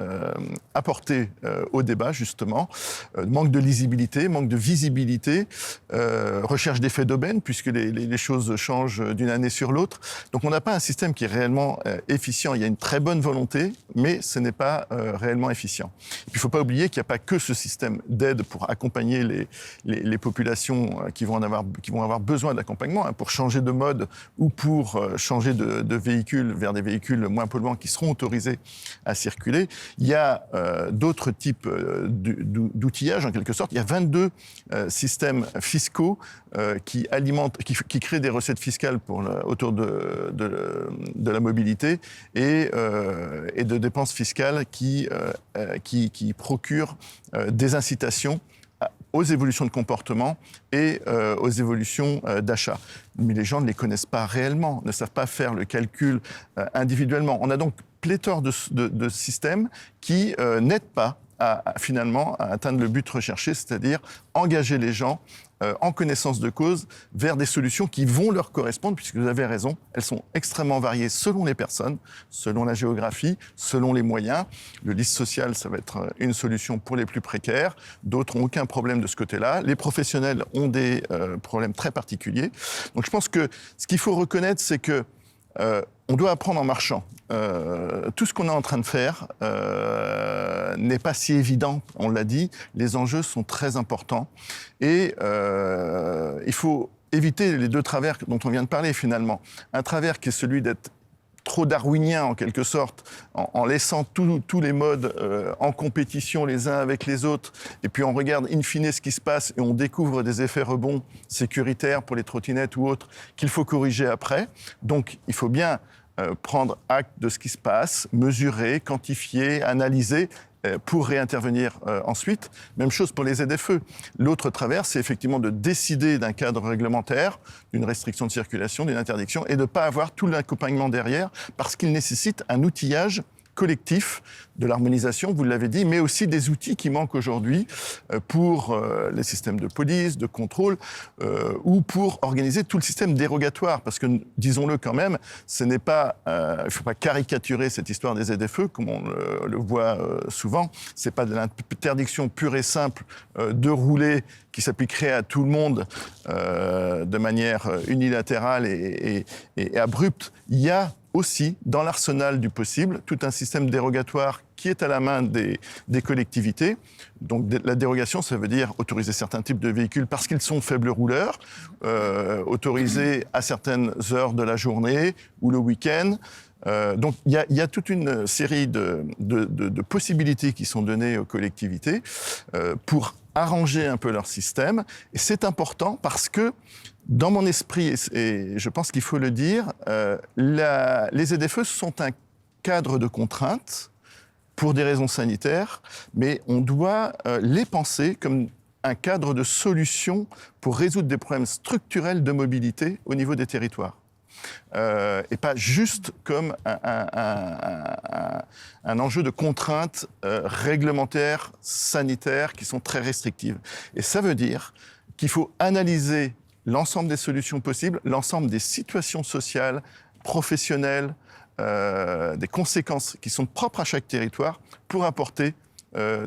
apporter au débat, justement, manque de lisibilité, manque de visibilité, recherche d'effets d'aubaine, puisque les choses changent d'une année sur l'autre. Donc on n'a pas un système qui est réellement efficient. Il y a une très bonne volonté, mais ce n'est pas réellement efficient. Et puis, il ne faut pas oublier qu'il n'y a pas que ce système d'aide pour accompagner les populations qui vont avoir besoin d'accompagnement, pour changer de mode ou pour changer de véhicule vers des véhicules moins polluants qui seront autorisés à circuler. Il y a d'autres types d'outillage, en quelque sorte. Il y a 22 systèmes fiscaux qui créent des recettes fiscales autour de la mobilité et de dépenses fiscales qui procurent des incitations aux évolutions de comportement et aux évolutions d'achat. Mais les gens ne les connaissent pas réellement, ne savent pas faire le calcul individuellement. On a donc pléthore de systèmes qui n'aident pas finalement à atteindre le but recherché, c'est-à-dire engager les gens en connaissance de cause vers des solutions qui vont leur correspondre, puisque vous avez raison, elles sont extrêmement variées selon les personnes, selon la géographie, selon les moyens. Le liste social, ça va être une solution pour les plus précaires, d'autres n'ont aucun problème de ce côté-là. Les professionnels ont des problèmes très particuliers. Donc je pense que ce qu'il faut reconnaître, c'est que on doit apprendre en marchant. Tout ce qu'on est en train de faire n'est pas si évident, on l'a dit. Les enjeux sont très importants. Et il faut éviter les deux travers dont on vient de parler, finalement. Un travers qui est celui d'être trop darwinien, en quelque sorte, en laissant tous les modes en compétition les uns avec les autres, et puis on regarde in fine ce qui se passe et on découvre des effets rebonds sécuritaires pour les trottinettes ou autres qu'il faut corriger après. Donc il faut bien prendre acte de ce qui se passe, mesurer, quantifier, analyser, pour réintervenir ensuite. Même chose pour les ZFE. L'autre travers, c'est effectivement de décider d'un cadre réglementaire, d'une restriction de circulation, d'une interdiction, et de ne pas avoir tout l'accompagnement derrière, parce qu'il nécessite un outillage collectif de l'harmonisation, vous l'avez dit, mais aussi des outils qui manquent aujourd'hui pour les systèmes de police, de contrôle, ou pour organiser tout le système dérogatoire. Parce que, disons-le quand même, ce n'est pas, il ne faut pas caricaturer cette histoire des ZFE, comme on le voit souvent. Ce n'est pas de l'interdiction pure et simple de rouler qui s'appliquerait à tout le monde de manière unilatérale et abrupte. Il y a aussi, dans l'arsenal du possible, tout un système dérogatoire qui est à la main des collectivités. Donc la dérogation, ça veut dire autoriser certains types de véhicules parce qu'ils sont faibles rouleurs, autoriser à certaines heures de la journée ou le week-end. Donc il y a toute une série de possibilités qui sont données aux collectivités pour arranger un peu leur système. Et c'est important parce que, dans mon esprit, et je pense qu'il faut le dire, les ZFE sont un cadre de contrainte pour des raisons sanitaires, mais on doit les penser comme un cadre de solution pour résoudre des problèmes structurels de mobilité au niveau des territoires. Et pas juste comme un enjeu de contraintes réglementaires, sanitaires, qui sont très restrictives. Et ça veut dire qu'il faut analyser l'ensemble des solutions possibles, l'ensemble des situations sociales, professionnelles, des conséquences qui sont propres à chaque territoire pour apporter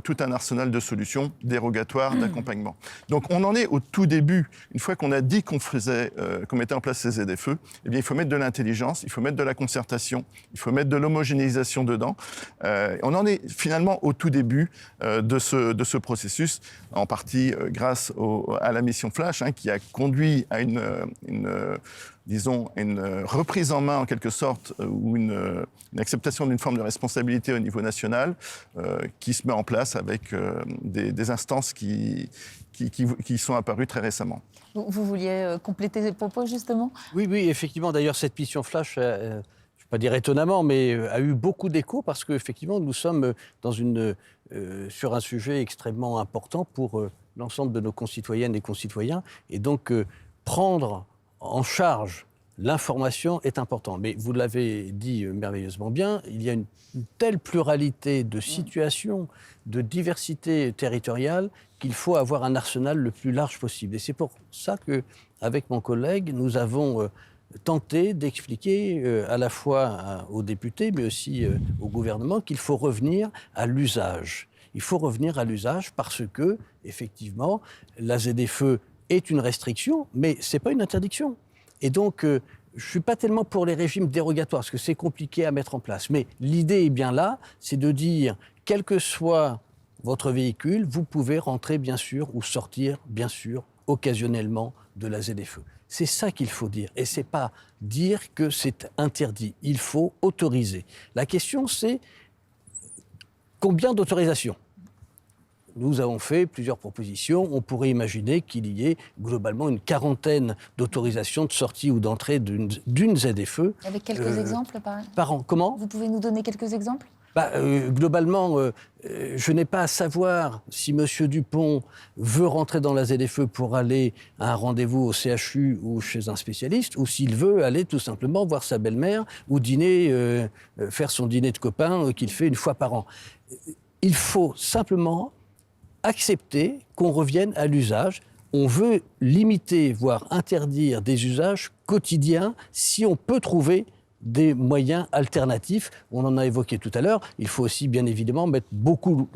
tout un arsenal de solutions dérogatoires, d'accompagnement. Donc on en est au tout début. Une fois qu'on a dit qu'on mettait en place ces ZFE, eh bien, il faut mettre de l'intelligence, il faut mettre de la concertation, il faut mettre de l'homogénéisation dedans. On en est finalement au tout début de ce processus, en partie grâce à la mission Flash, qui a conduit à une reprise en main, en quelque sorte, ou une acceptation d'une forme de responsabilité au niveau national qui se met en place avec des instances qui sont apparues très récemment. Vous vouliez compléter ces propos, justement ? Oui, effectivement. D'ailleurs, cette mission Flash, je ne vais pas dire étonnamment, mais a eu beaucoup d'écho parce qu'effectivement, nous sommes sur un sujet extrêmement important pour l'ensemble de nos concitoyennes et concitoyens. Et donc, prendre en charge l'information est important. Mais vous l'avez dit merveilleusement bien, il y a une telle pluralité de situations, de diversité territoriale, qu'il faut avoir un arsenal le plus large possible. Et c'est pour ça qu'avec mon collègue, nous avons tenté d'expliquer à la fois aux députés, mais aussi au gouvernement, qu'il faut revenir à l'usage. Il faut revenir à l'usage parce que, effectivement, la ZFE est une restriction, mais ce n'est pas une interdiction. Et donc, je ne suis pas tellement pour les régimes dérogatoires, parce que c'est compliqué à mettre en place. Mais l'idée est bien là, c'est de dire, quel que soit votre véhicule, vous pouvez rentrer, bien sûr, ou sortir, bien sûr, occasionnellement de la ZFE. C'est ça qu'il faut dire. Et ce n'est pas dire que c'est interdit. Il faut autoriser. La question, c'est combien d'autorisations ? Nous avons fait plusieurs propositions. On pourrait imaginer qu'il y ait globalement une quarantaine d'autorisations de sortie ou d'entrée d'une ZFE. Avec quelques exemples par an. Comment ? Vous pouvez nous donner quelques exemples ? Globalement, je n'ai pas à savoir si M. Dupont veut rentrer dans la ZFE pour aller à un rendez-vous au CHU ou chez un spécialiste, ou s'il veut aller tout simplement voir sa belle-mère ou dîner, faire son dîner de copains qu'il fait une fois par an. Il faut simplement accepter qu'on revienne à l'usage. On veut limiter, voire interdire des usages quotidiens si on peut trouver des moyens alternatifs. On en a évoqué tout à l'heure. Il faut aussi, bien évidemment, mettre beaucoup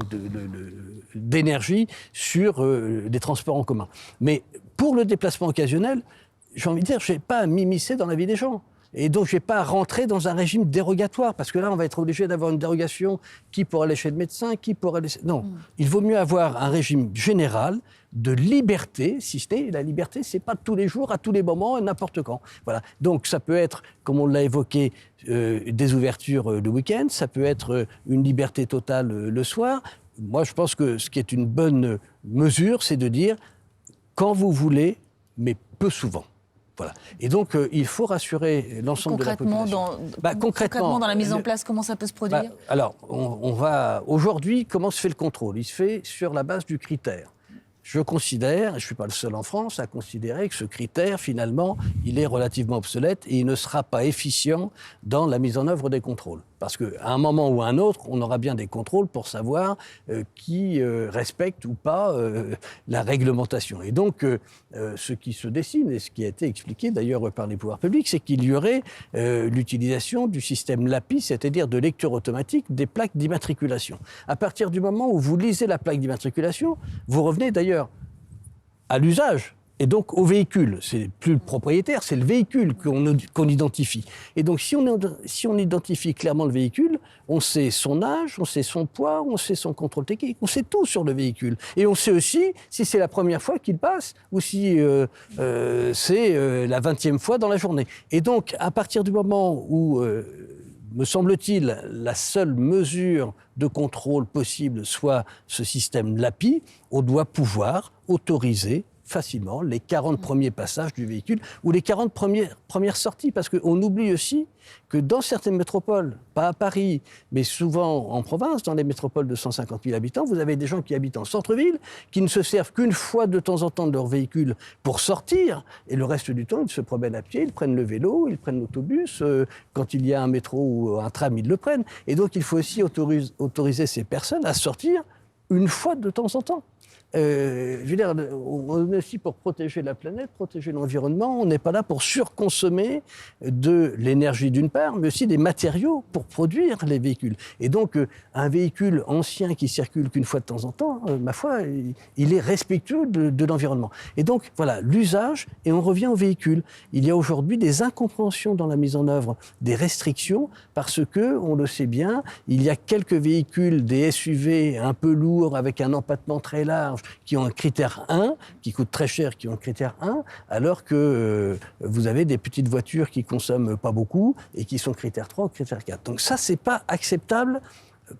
d'énergie sur des transports en commun. Mais pour le déplacement occasionnel, j'ai envie de dire, je n'ai pas à m'immiscer dans la vie des gens. Et donc, je n'ai pas à rentrer dans un régime dérogatoire, parce que là, on va être obligé d'avoir une dérogation qui pour aller chez le médecin, qui pour aller... Non, il vaut mieux avoir un régime général de liberté, si ce n'est la liberté, ce n'est pas tous les jours, à tous les moments, n'importe quand. Voilà. Donc, ça peut être, comme on l'a évoqué, des ouvertures le week-end, ça peut être une liberté totale le soir. Moi, je pense que ce qui est une bonne mesure, c'est de dire quand vous voulez, mais peu souvent. Voilà. Et donc, il faut rassurer l'ensemble de la population. Concrètement, dans la mise en place, comment ça peut se produire? Alors, aujourd'hui, comment se fait le contrôle? Il se fait sur la base du critère. Je considère, et je ne suis pas le seul en France, à considérer que ce critère, finalement, il est relativement obsolète et il ne sera pas efficient dans la mise en œuvre des contrôles. Parce qu'à un moment ou à un autre, on aura bien des contrôles pour savoir qui respecte ou pas la réglementation. Et donc, ce qui se dessine, et ce qui a été expliqué d'ailleurs par les pouvoirs publics, c'est qu'il y aurait l'utilisation du système LAPI, c'est-à-dire de lecture automatique des plaques d'immatriculation. À partir du moment où vous lisez la plaque d'immatriculation, vous revenez d'ailleurs à l'usage. Et donc au véhicule, c'est plus le propriétaire, c'est le véhicule qu'on identifie. Et donc si on identifie clairement le véhicule, on sait son âge, on sait son poids, on sait son contrôle technique, on sait tout sur le véhicule. Et on sait aussi si c'est la première fois qu'il passe ou si c'est la 20e fois dans la journée. Et donc à partir du moment où, me semble-t-il, la seule mesure de contrôle possible soit ce système LAPI, on doit pouvoir autoriser facilement les 40 premiers passages du véhicule ou les 40 premières sorties. Parce qu'on oublie aussi que dans certaines métropoles, pas à Paris, mais souvent en province, dans les métropoles de 150 000 habitants, vous avez des gens qui habitent en centre-ville, qui ne se servent qu'une fois de temps en temps de leur véhicule pour sortir, et le reste du temps, ils se promènent à pied, ils prennent le vélo, ils prennent l'autobus, quand il y a un métro ou un tram, ils le prennent. Et donc, il faut aussi autoriser ces personnes à sortir une fois de temps en temps. Je veux dire, on est aussi pour protéger la planète, protéger l'environnement. On n'est pas là pour surconsommer de l'énergie d'une part, mais aussi des matériaux pour produire les véhicules. Et donc, un véhicule ancien qui circule qu'une fois de temps en temps, ma foi, il est respectueux de l'environnement. Et donc, voilà, l'usage, et on revient au véhicule. Il y a aujourd'hui des incompréhensions dans la mise en œuvre des restrictions, parce que, on le sait bien, il y a quelques véhicules, des SUV un peu lourds, avec un empattement très large, qui ont un critère 1, qui coûtent très cher, qui ont un critère 1, alors que vous avez des petites voitures qui consomment pas beaucoup et qui sont critère 3 ou critère 4. Donc ça, c'est pas acceptable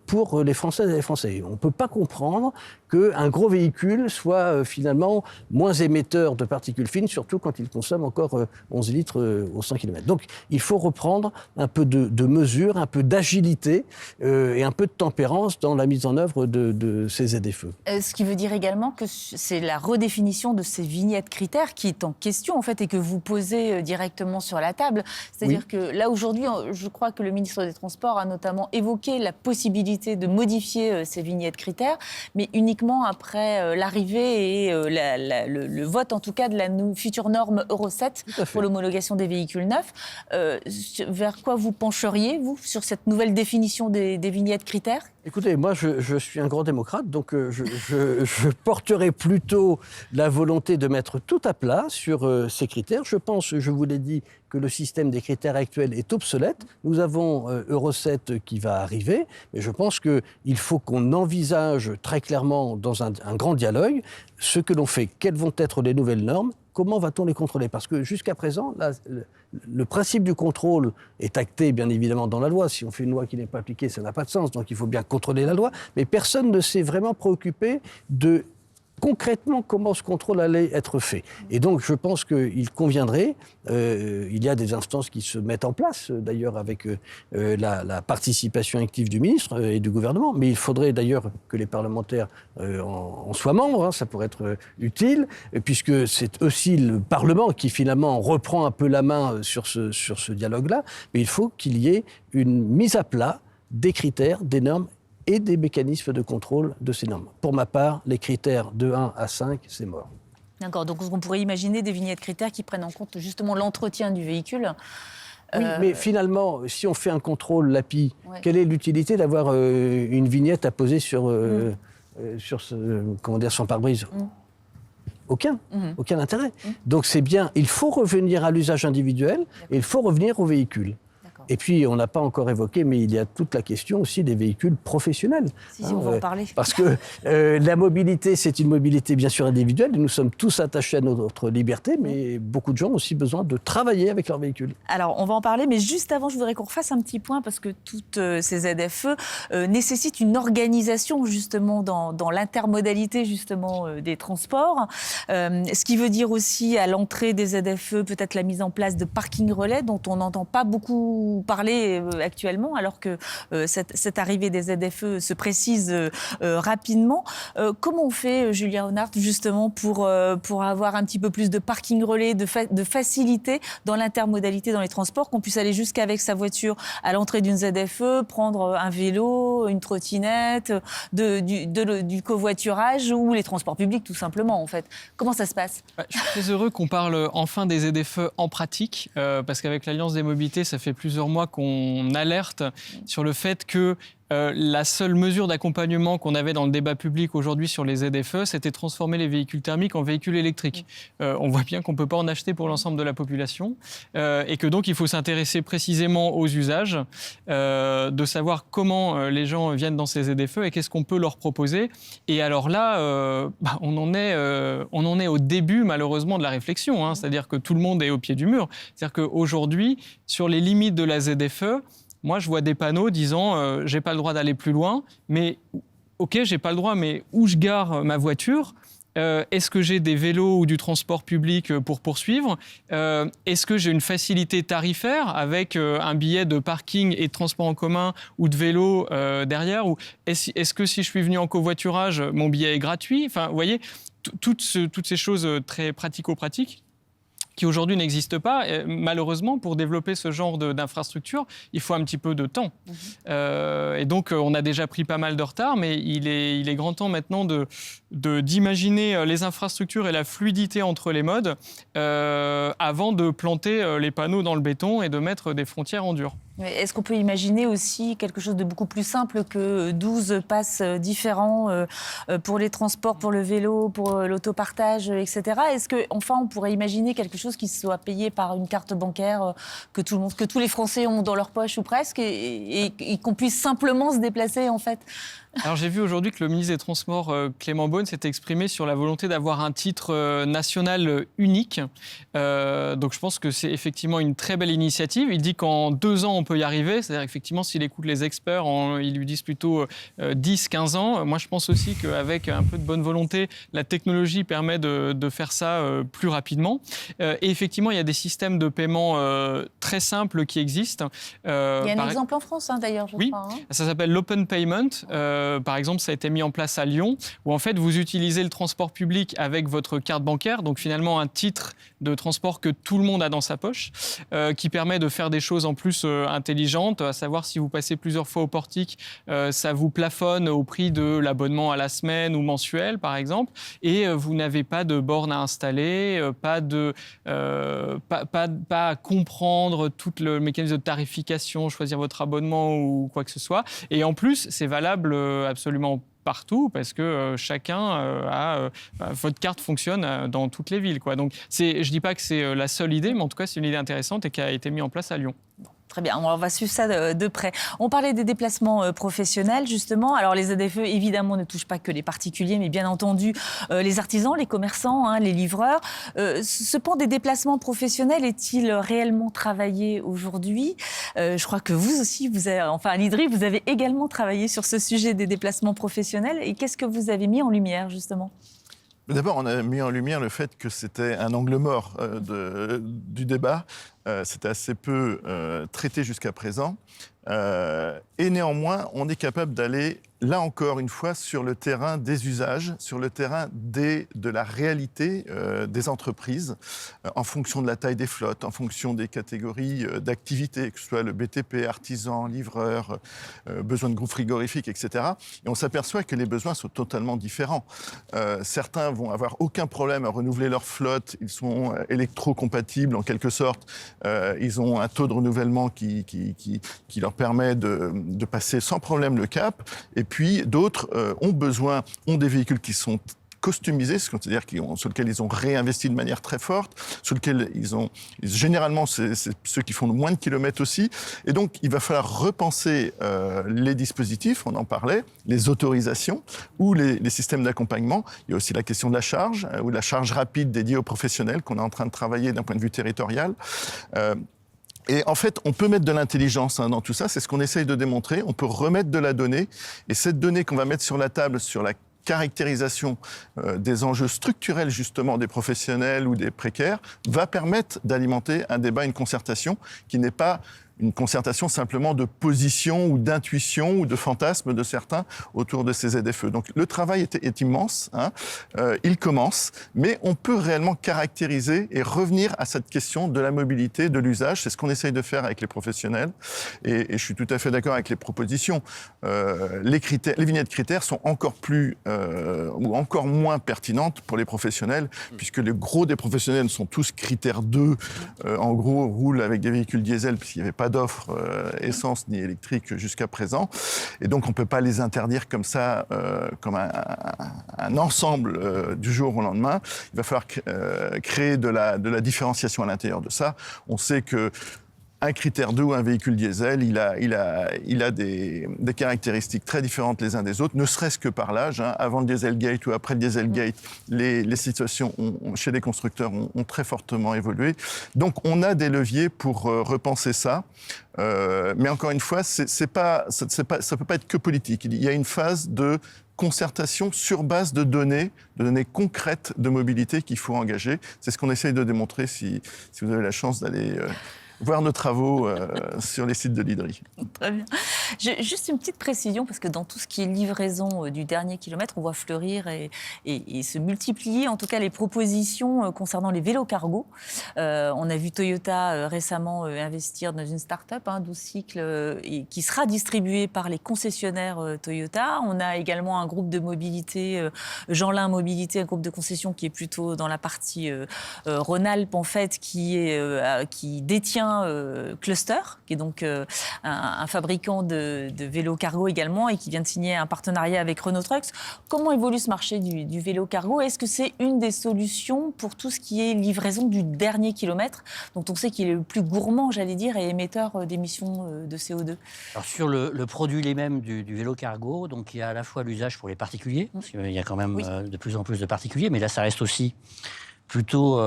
pour les Françaises et les Français. On ne peut pas comprendre qu'un gros véhicule soit finalement moins émetteur de particules fines, surtout quand il consomme encore 11 litres au 100 km. Donc il faut reprendre un peu de mesure, un peu d'agilité et un peu de tempérance dans la mise en œuvre de ces ZFE. Ce qui veut dire également que c'est la redéfinition de ces vignettes critères qui est en question en fait et que vous posez directement sur la table. C'est-à-dire que là aujourd'hui, je crois que le ministre des Transports a notamment évoqué la possibilité de modifier ces vignettes critères, mais uniquement après l'arrivée et le vote en tout cas de la future norme Euro 7 pour l'homologation des véhicules neufs. Vers quoi vous pencheriez, vous, sur cette nouvelle définition des vignettes critères ? Écoutez, moi je suis un grand démocrate, donc je porterai plutôt la volonté de mettre tout à plat sur ces critères. Je pense, je vous l'ai dit, que le système des critères actuels est obsolète. Nous avons Euro 7 qui va arriver, mais je pense qu'il faut qu'on envisage très clairement dans un grand dialogue ce que l'on fait, quelles vont être les nouvelles normes, comment va-t-on les contrôler ? Parce que jusqu'à présent, là, le principe du contrôle est acté, bien évidemment, dans la loi. Si on fait une loi qui n'est pas appliquée, ça n'a pas de sens. Donc il faut bien contrôler la loi. Mais personne ne s'est vraiment préoccupé de concrètement comment ce contrôle allait être fait. Et donc je pense qu'il conviendrait, il y a des instances qui se mettent en place, d'ailleurs avec la participation active du ministre et du gouvernement, mais il faudrait d'ailleurs que les parlementaires en soient membres, hein, ça pourrait être utile, puisque c'est aussi le Parlement qui finalement reprend un peu la main sur ce dialogue-là, mais il faut qu'il y ait une mise à plat des critères, des normes et des mécanismes de contrôle de ces normes. Pour ma part, les critères de 1 à 5, c'est mort. D'accord, donc on pourrait imaginer des vignettes critères qui prennent en compte justement l'entretien du véhicule. Oui, mais finalement, si on fait un contrôle LAPI, quelle est l'utilité d'avoir une vignette à poser sur son pare-brise ? Aucun intérêt. Donc c'est bien, il faut revenir à l'usage individuel et il faut revenir au véhicule. Et puis, on n'a pas encore évoqué, mais il y a toute la question aussi des véhicules professionnels. Si, on va en parler. Parce que la mobilité, c'est une mobilité bien sûr individuelle. Nous sommes tous attachés à notre liberté, mais beaucoup de gens ont aussi besoin de travailler avec leur véhicule. Alors, on va en parler, mais juste avant, je voudrais qu'on refasse un petit point parce que toutes ces ZFE nécessitent une organisation justement dans l'intermodalité justement des transports. Ce qui veut dire aussi à l'entrée des ZFE peut-être la mise en place de parking relais dont on n'entend pas beaucoup parler actuellement, alors que cette arrivée des ZFE se précise rapidement. Comment on fait, Julien Honart, justement pour avoir un petit peu plus de parking relais, de facilité dans l'intermodalité dans les transports, qu'on puisse aller jusqu'avec sa voiture à l'entrée d'une ZFE, prendre un vélo, une trottinette, du covoiturage ou les transports publics tout simplement en fait. Comment ça se passe ? Je suis très heureux qu'on parle enfin des ZFE en pratique, parce qu'avec l'Alliance des mobilités, ça fait plusieurs mois qu'on alerte sur le fait que la seule mesure d'accompagnement qu'on avait dans le débat public aujourd'hui sur les ZFE, c'était transformer les véhicules thermiques en véhicules électriques. On voit bien qu'on ne peut pas en acheter pour l'ensemble de la population et que donc il faut s'intéresser précisément aux usages, de savoir comment les gens viennent dans ces ZFE et qu'est-ce qu'on peut leur proposer. Et alors là, on en est au début malheureusement de la réflexion, hein, c'est-à-dire que tout le monde est au pied du mur. C'est-à-dire qu'aujourd'hui, sur les limites de la ZFE, moi, je vois des panneaux disant j'ai pas le droit d'aller plus loin, mais ok, j'ai pas le droit, mais où je gare ma voiture ? Est-ce que j'ai des vélos ou du transport public pour poursuivre ? Est-ce que j'ai une facilité tarifaire avec un billet de parking et de transport en commun ou de vélo derrière ? Ou est-ce que si je suis venu en covoiturage, mon billet est gratuit ? Enfin, vous voyez, toutes ces choses très pratico-pratiques qui aujourd'hui n'existent pas. Et malheureusement, pour développer ce genre d'infrastructure, il faut un petit peu de temps. Et donc, on a déjà pris pas mal de retard, mais il est grand temps maintenant d'imaginer les infrastructures et la fluidité entre les modes avant de planter les panneaux dans le béton et de mettre des frontières en dur. Est-ce qu'on peut imaginer aussi quelque chose de beaucoup plus simple que 12 passes différents pour les transports, pour le vélo, pour l'autopartage, etc. Est-ce qu'enfin on pourrait imaginer quelque chose qui soit payé par une carte bancaire que tous les Français ont dans leur poche ou presque et qu'on puisse simplement se déplacer en fait ? Alors j'ai vu aujourd'hui que le ministre des Transports, Clément Beaune, s'est exprimé sur la volonté d'avoir un titre national unique. Donc je pense que c'est effectivement une très belle initiative. Il dit qu'en 2 ans, on peut y arriver. C'est-à-dire effectivement, s'il écoute les experts, ils lui disent plutôt 10-15 ans. Moi, je pense aussi qu'avec un peu de bonne volonté, la technologie permet de faire ça plus rapidement. Et effectivement, il y a des systèmes de paiement très simples qui existent. Il y a un exemple en France, d'ailleurs, je crois. Oui, ça s'appelle l'Open Payment. Par exemple, ça a été mis en place à Lyon, où en fait, vous utilisez le transport public avec votre carte bancaire, donc finalement un titre de transport que tout le monde a dans sa poche, qui permet de faire des choses en plus intelligentes, à savoir si vous passez plusieurs fois au portique, ça vous plafonne au prix de l'abonnement à la semaine ou mensuel, par exemple, et vous n'avez pas de borne à installer, pas à comprendre tout le mécanisme de tarification, choisir votre abonnement ou quoi que ce soit. Et en plus, c'est valable absolument partout parce que votre carte fonctionne dans toutes les villes, quoi. Donc je ne dis pas que c'est la seule idée, mais en tout cas c'est une idée intéressante et qui a été mise en place à Lyon. Très bien, on va suivre ça de près. On parlait des déplacements professionnels, justement. Alors, les ZFE, évidemment, ne touchent pas que les particuliers, mais bien entendu, les artisans, les commerçants, les livreurs. Ce pan des déplacements professionnels est-il réellement travaillé aujourd'hui ? Je crois que vous aussi, à l'IDRI, vous avez également travaillé sur ce sujet des déplacements professionnels. Et qu'est-ce que vous avez mis en lumière, justement ? D'abord, on a mis en lumière le fait que c'était un angle mort du débat. C'était assez peu traité jusqu'à présent. Et néanmoins, on est capable d'aller, là encore une fois, sur le terrain des usages, sur le terrain de la réalité des entreprises, en fonction de la taille des flottes, en fonction des catégories d'activités, que ce soit le BTP, artisan, livreur, besoin de groupes frigorifiques, etc. Et on s'aperçoit que les besoins sont totalement différents. Certains vont avoir aucun problème à renouveler leur flotte, ils sont électrocompatibles en quelque sorte, ils ont un taux de renouvellement qui leur permet de passer sans problème le cap. Et puis d'autres ont des véhicules qui sont customisés, c'est-à-dire sur lesquels ils ont réinvesti de manière très forte, sur lesquels généralement, c'est ceux qui font le moins de kilomètres aussi. Et donc, il va falloir repenser les dispositifs, on en parlait, les autorisations ou les systèmes d'accompagnement. Il y a aussi la question de la charge, ou de la charge rapide dédiée aux professionnels qu'on est en train de travailler d'un point de vue territorial. Et en fait, on peut mettre de l'intelligence dans tout ça, c'est ce qu'on essaye de démontrer. On peut remettre de la donnée, et cette donnée qu'on va mettre sur la table, sur la caractérisation des enjeux structurels justement des professionnels ou des précaires, va permettre d'alimenter un débat, une concertation qui n'est pas une concertation simplement de position ou d'intuition ou de fantasme de certains autour de ces ZFE. Donc le travail est immense, il commence, mais on peut réellement caractériser et revenir à cette question de la mobilité, de l'usage. C'est ce qu'on essaye de faire avec les professionnels, et je suis tout à fait d'accord avec les propositions. Les vignettes critères sont encore plus ou encore moins pertinentes pour les professionnels, puisque le gros des professionnels sont tous critères 2, en gros roulent avec des véhicules diesel, puisqu'il n'y avait pas d'offre essence ni électrique jusqu'à présent. Et donc, on ne peut pas les interdire comme ça, comme un ensemble du jour au lendemain. Il va falloir créer de la différenciation à l'intérieur de ça. On sait que un critère 2 ou un véhicule diesel, il a des caractéristiques très différentes les uns des autres, ne serait-ce que par l'âge. Avant le Dieselgate ou après le Dieselgate, les situations chez les constructeurs ont très fortement évolué. Donc on a des leviers pour repenser ça. Mais encore une fois, ça ne peut pas être que politique. Il y a une phase de concertation sur base de données concrètes de mobilité qu'il faut engager. C'est ce qu'on essaye de démontrer si vous avez la chance d'aller voir nos travaux sur les sites de l'IDRI. Très bien. Juste une petite précision, parce que dans tout ce qui est livraison du dernier kilomètre, on voit fleurir et se multiplier, en tout cas, les propositions concernant les vélos cargo. On a vu Toyota récemment investir dans une start-up, 12 cycles, qui sera distribuée par les concessionnaires Toyota. On a également un groupe de mobilité, Jeanlin Mobilité, un groupe de concession qui est plutôt dans la partie Rhône-Alpes, en fait, qui détient Cluster, qui est donc un fabricant de vélos cargo également et qui vient de signer un partenariat avec Renault Trucks. Comment évolue ce marché du vélo cargo? Est-ce que c'est une des solutions pour tout ce qui est livraison du dernier kilomètre, dont on sait qu'il est le plus gourmand, j'allais dire, et émetteur d'émissions de CO2? Alors sur le produit lui-même du vélo cargo, donc il y a à la fois l'usage pour les particuliers, parce qu'il y a quand même de plus en plus de particuliers, mais là ça reste aussi plutôt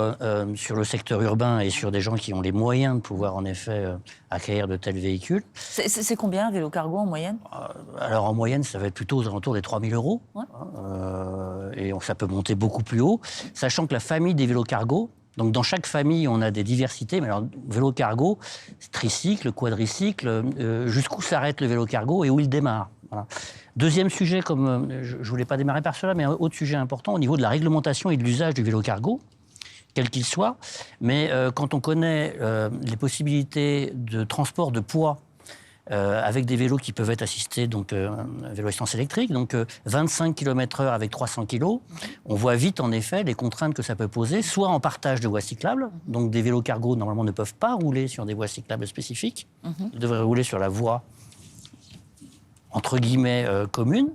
sur le secteur urbain et sur des gens qui ont les moyens de pouvoir en effet acquérir de tels véhicules. C'est combien un vélo cargo en moyenne? Alors en moyenne, ça va être plutôt aux alentours des 3 000 €. Ouais. Et ça peut monter beaucoup plus haut, sachant que la famille des vélos cargo, donc dans chaque famille, on a des diversités. Mais alors, vélo cargo, tricycle, quadricycle, jusqu'où s'arrête le vélo cargo et où il démarre. Voilà. Deuxième sujet, comme je ne voulais pas démarrer par cela, mais un autre sujet important au niveau de la réglementation et de l'usage du vélo cargo, quel qu'il soit. Mais quand on connaît les possibilités de transport de poids avec des vélos qui peuvent être assistés, donc vélo essence électrique, donc 25 km/h avec 300 kg, on voit vite en effet les contraintes que ça peut poser, soit en partage de voies cyclables, donc des vélos cargo normalement ne peuvent pas rouler sur des voies cyclables spécifiques, ils devraient rouler sur la voie entre guillemets commune,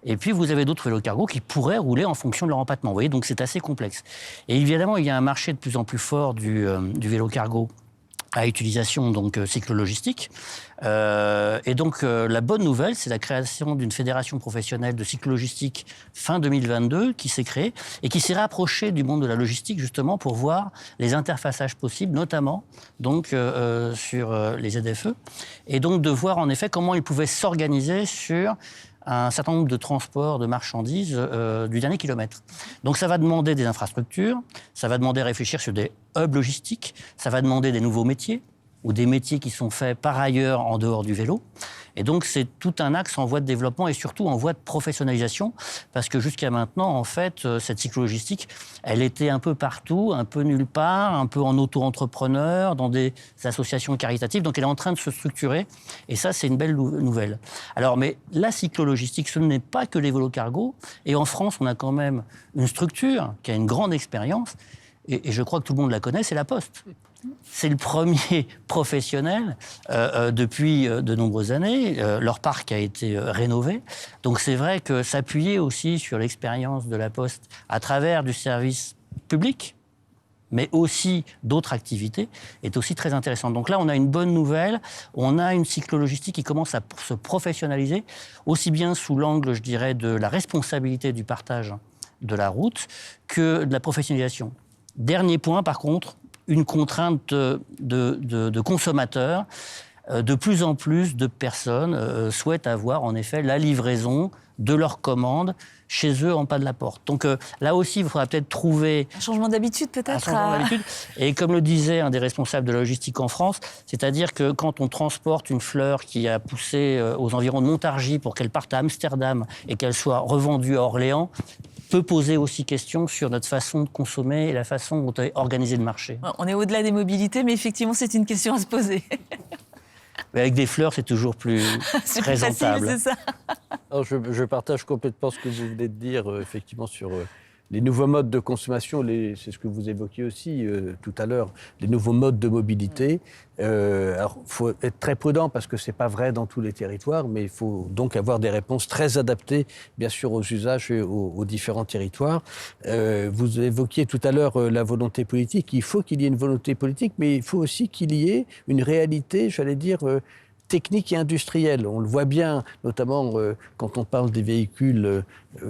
et puis vous avez d'autres vélos cargo qui pourraient rouler en fonction de leur empattement. Vous voyez, donc c'est assez complexe. Et évidemment, il y a un marché de plus en plus fort du vélo cargo à utilisation donc cyclo-logistique. Et donc la bonne nouvelle, c'est la création d'une fédération professionnelle de cyclo-logistique fin 2022 qui s'est créée et qui s'est rapprochée du monde de la logistique justement pour voir les interfaçages possibles, notamment donc sur les ZFE, et donc de voir en effet comment ils pouvaient s'organiser sur un certain nombre de transports de marchandises du dernier kilomètre. Donc ça va demander des infrastructures, ça va demander à réfléchir sur des hubs logistiques, ça va demander des nouveaux métiers, ou des métiers qui sont faits par ailleurs en dehors du vélo. Et donc, c'est tout un axe en voie de développement et surtout en voie de professionnalisation, parce que jusqu'à maintenant, en fait, cette cyclo-logistique, elle était un peu partout, un peu nulle part, un peu en auto-entrepreneur, dans des associations caritatives. Donc, elle est en train de se structurer. Et ça, c'est une belle nouvelle. Alors, mais la cyclo-logistique, ce n'est pas que les vélos cargo. Et en France, on a quand même une structure qui a une grande expérience. Et je crois que tout le monde la connaît, c'est la Poste. C'est le premier professionnel depuis de nombreuses années. Leur parc a été rénové. Donc c'est vrai que s'appuyer aussi sur l'expérience de la Poste à travers du service public, mais aussi d'autres activités, est aussi très intéressant. Donc là, on a une bonne nouvelle. On a une cyclo-logistique qui commence à se professionnaliser, aussi bien sous l'angle, je dirais, de la responsabilité du partage de la route que de la professionnalisation. Dernier point, par contre, une contrainte de consommateurs. De plus en plus de personnes souhaitent avoir en effet la livraison de leurs commandes chez eux en pas de la porte. Donc là aussi, il faudra peut-être trouver... Un changement d'habitude un peut-être changement d'habitude. Et comme le disait un des responsables de la logistique en France, c'est-à-dire que quand on transporte une fleur qui a poussé aux environs de Montargis pour qu'elle parte à Amsterdam et qu'elle soit revendue à Orléans, peut poser aussi question sur notre façon de consommer et la façon dont est organisé le marché. On est au-delà des mobilités, mais effectivement, c'est une question à se poser. Mais avec des fleurs, c'est toujours plus C'est plus facile, présentable. c'est ça. Alors, je partage complètement ce que vous venez de dire, effectivement, sur les nouveaux modes de consommation. C'est ce que vous évoquiez aussi tout à l'heure, les nouveaux modes de mobilité. Alors, il faut être très prudent parce que ce n'est pas vrai dans tous les territoires, mais il faut donc avoir des réponses très adaptées, bien sûr, aux usages et aux différents territoires. Vous évoquiez tout à l'heure la volonté politique. Il faut qu'il y ait une volonté politique, mais il faut aussi qu'il y ait une réalité, j'allais dire, technique et industrielle. On le voit bien, notamment quand on parle des véhicules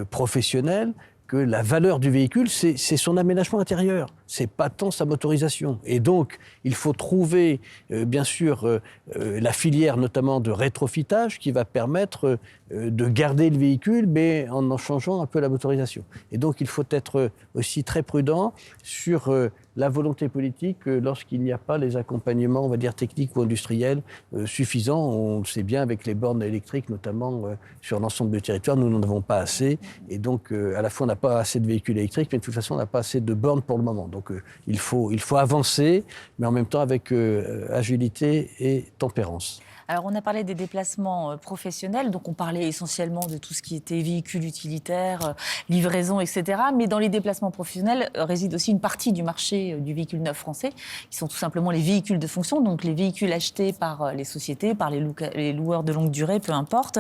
professionnels, que la valeur du véhicule, c'est son aménagement intérieur. C'est pas tant sa motorisation. Et donc, il faut trouver, bien sûr, la filière notamment de rétrofitage qui va permettre de garder le véhicule, mais en changeant un peu la motorisation. Et donc, il faut être aussi très prudent sur la volonté politique lorsqu'il n'y a pas les accompagnements, on va dire, techniques ou industriels suffisants. On le sait bien avec les bornes électriques, notamment sur l'ensemble du territoire, nous n'en avons pas assez. Et donc, à la fois, on n'a pas assez de véhicules électriques, mais de toute façon, on n'a pas assez de bornes pour le moment. Donc, il faut avancer, mais en même temps avec agilité et tempérance. Alors, on a parlé des déplacements professionnels, donc on parlait essentiellement de tout ce qui était véhicules utilitaires, livraison, etc. Mais dans les déplacements professionnels réside aussi une partie du marché du véhicule neuf français, qui sont tout simplement les véhicules de fonction, donc les véhicules achetés par les sociétés, par les loueurs de longue durée, peu importe.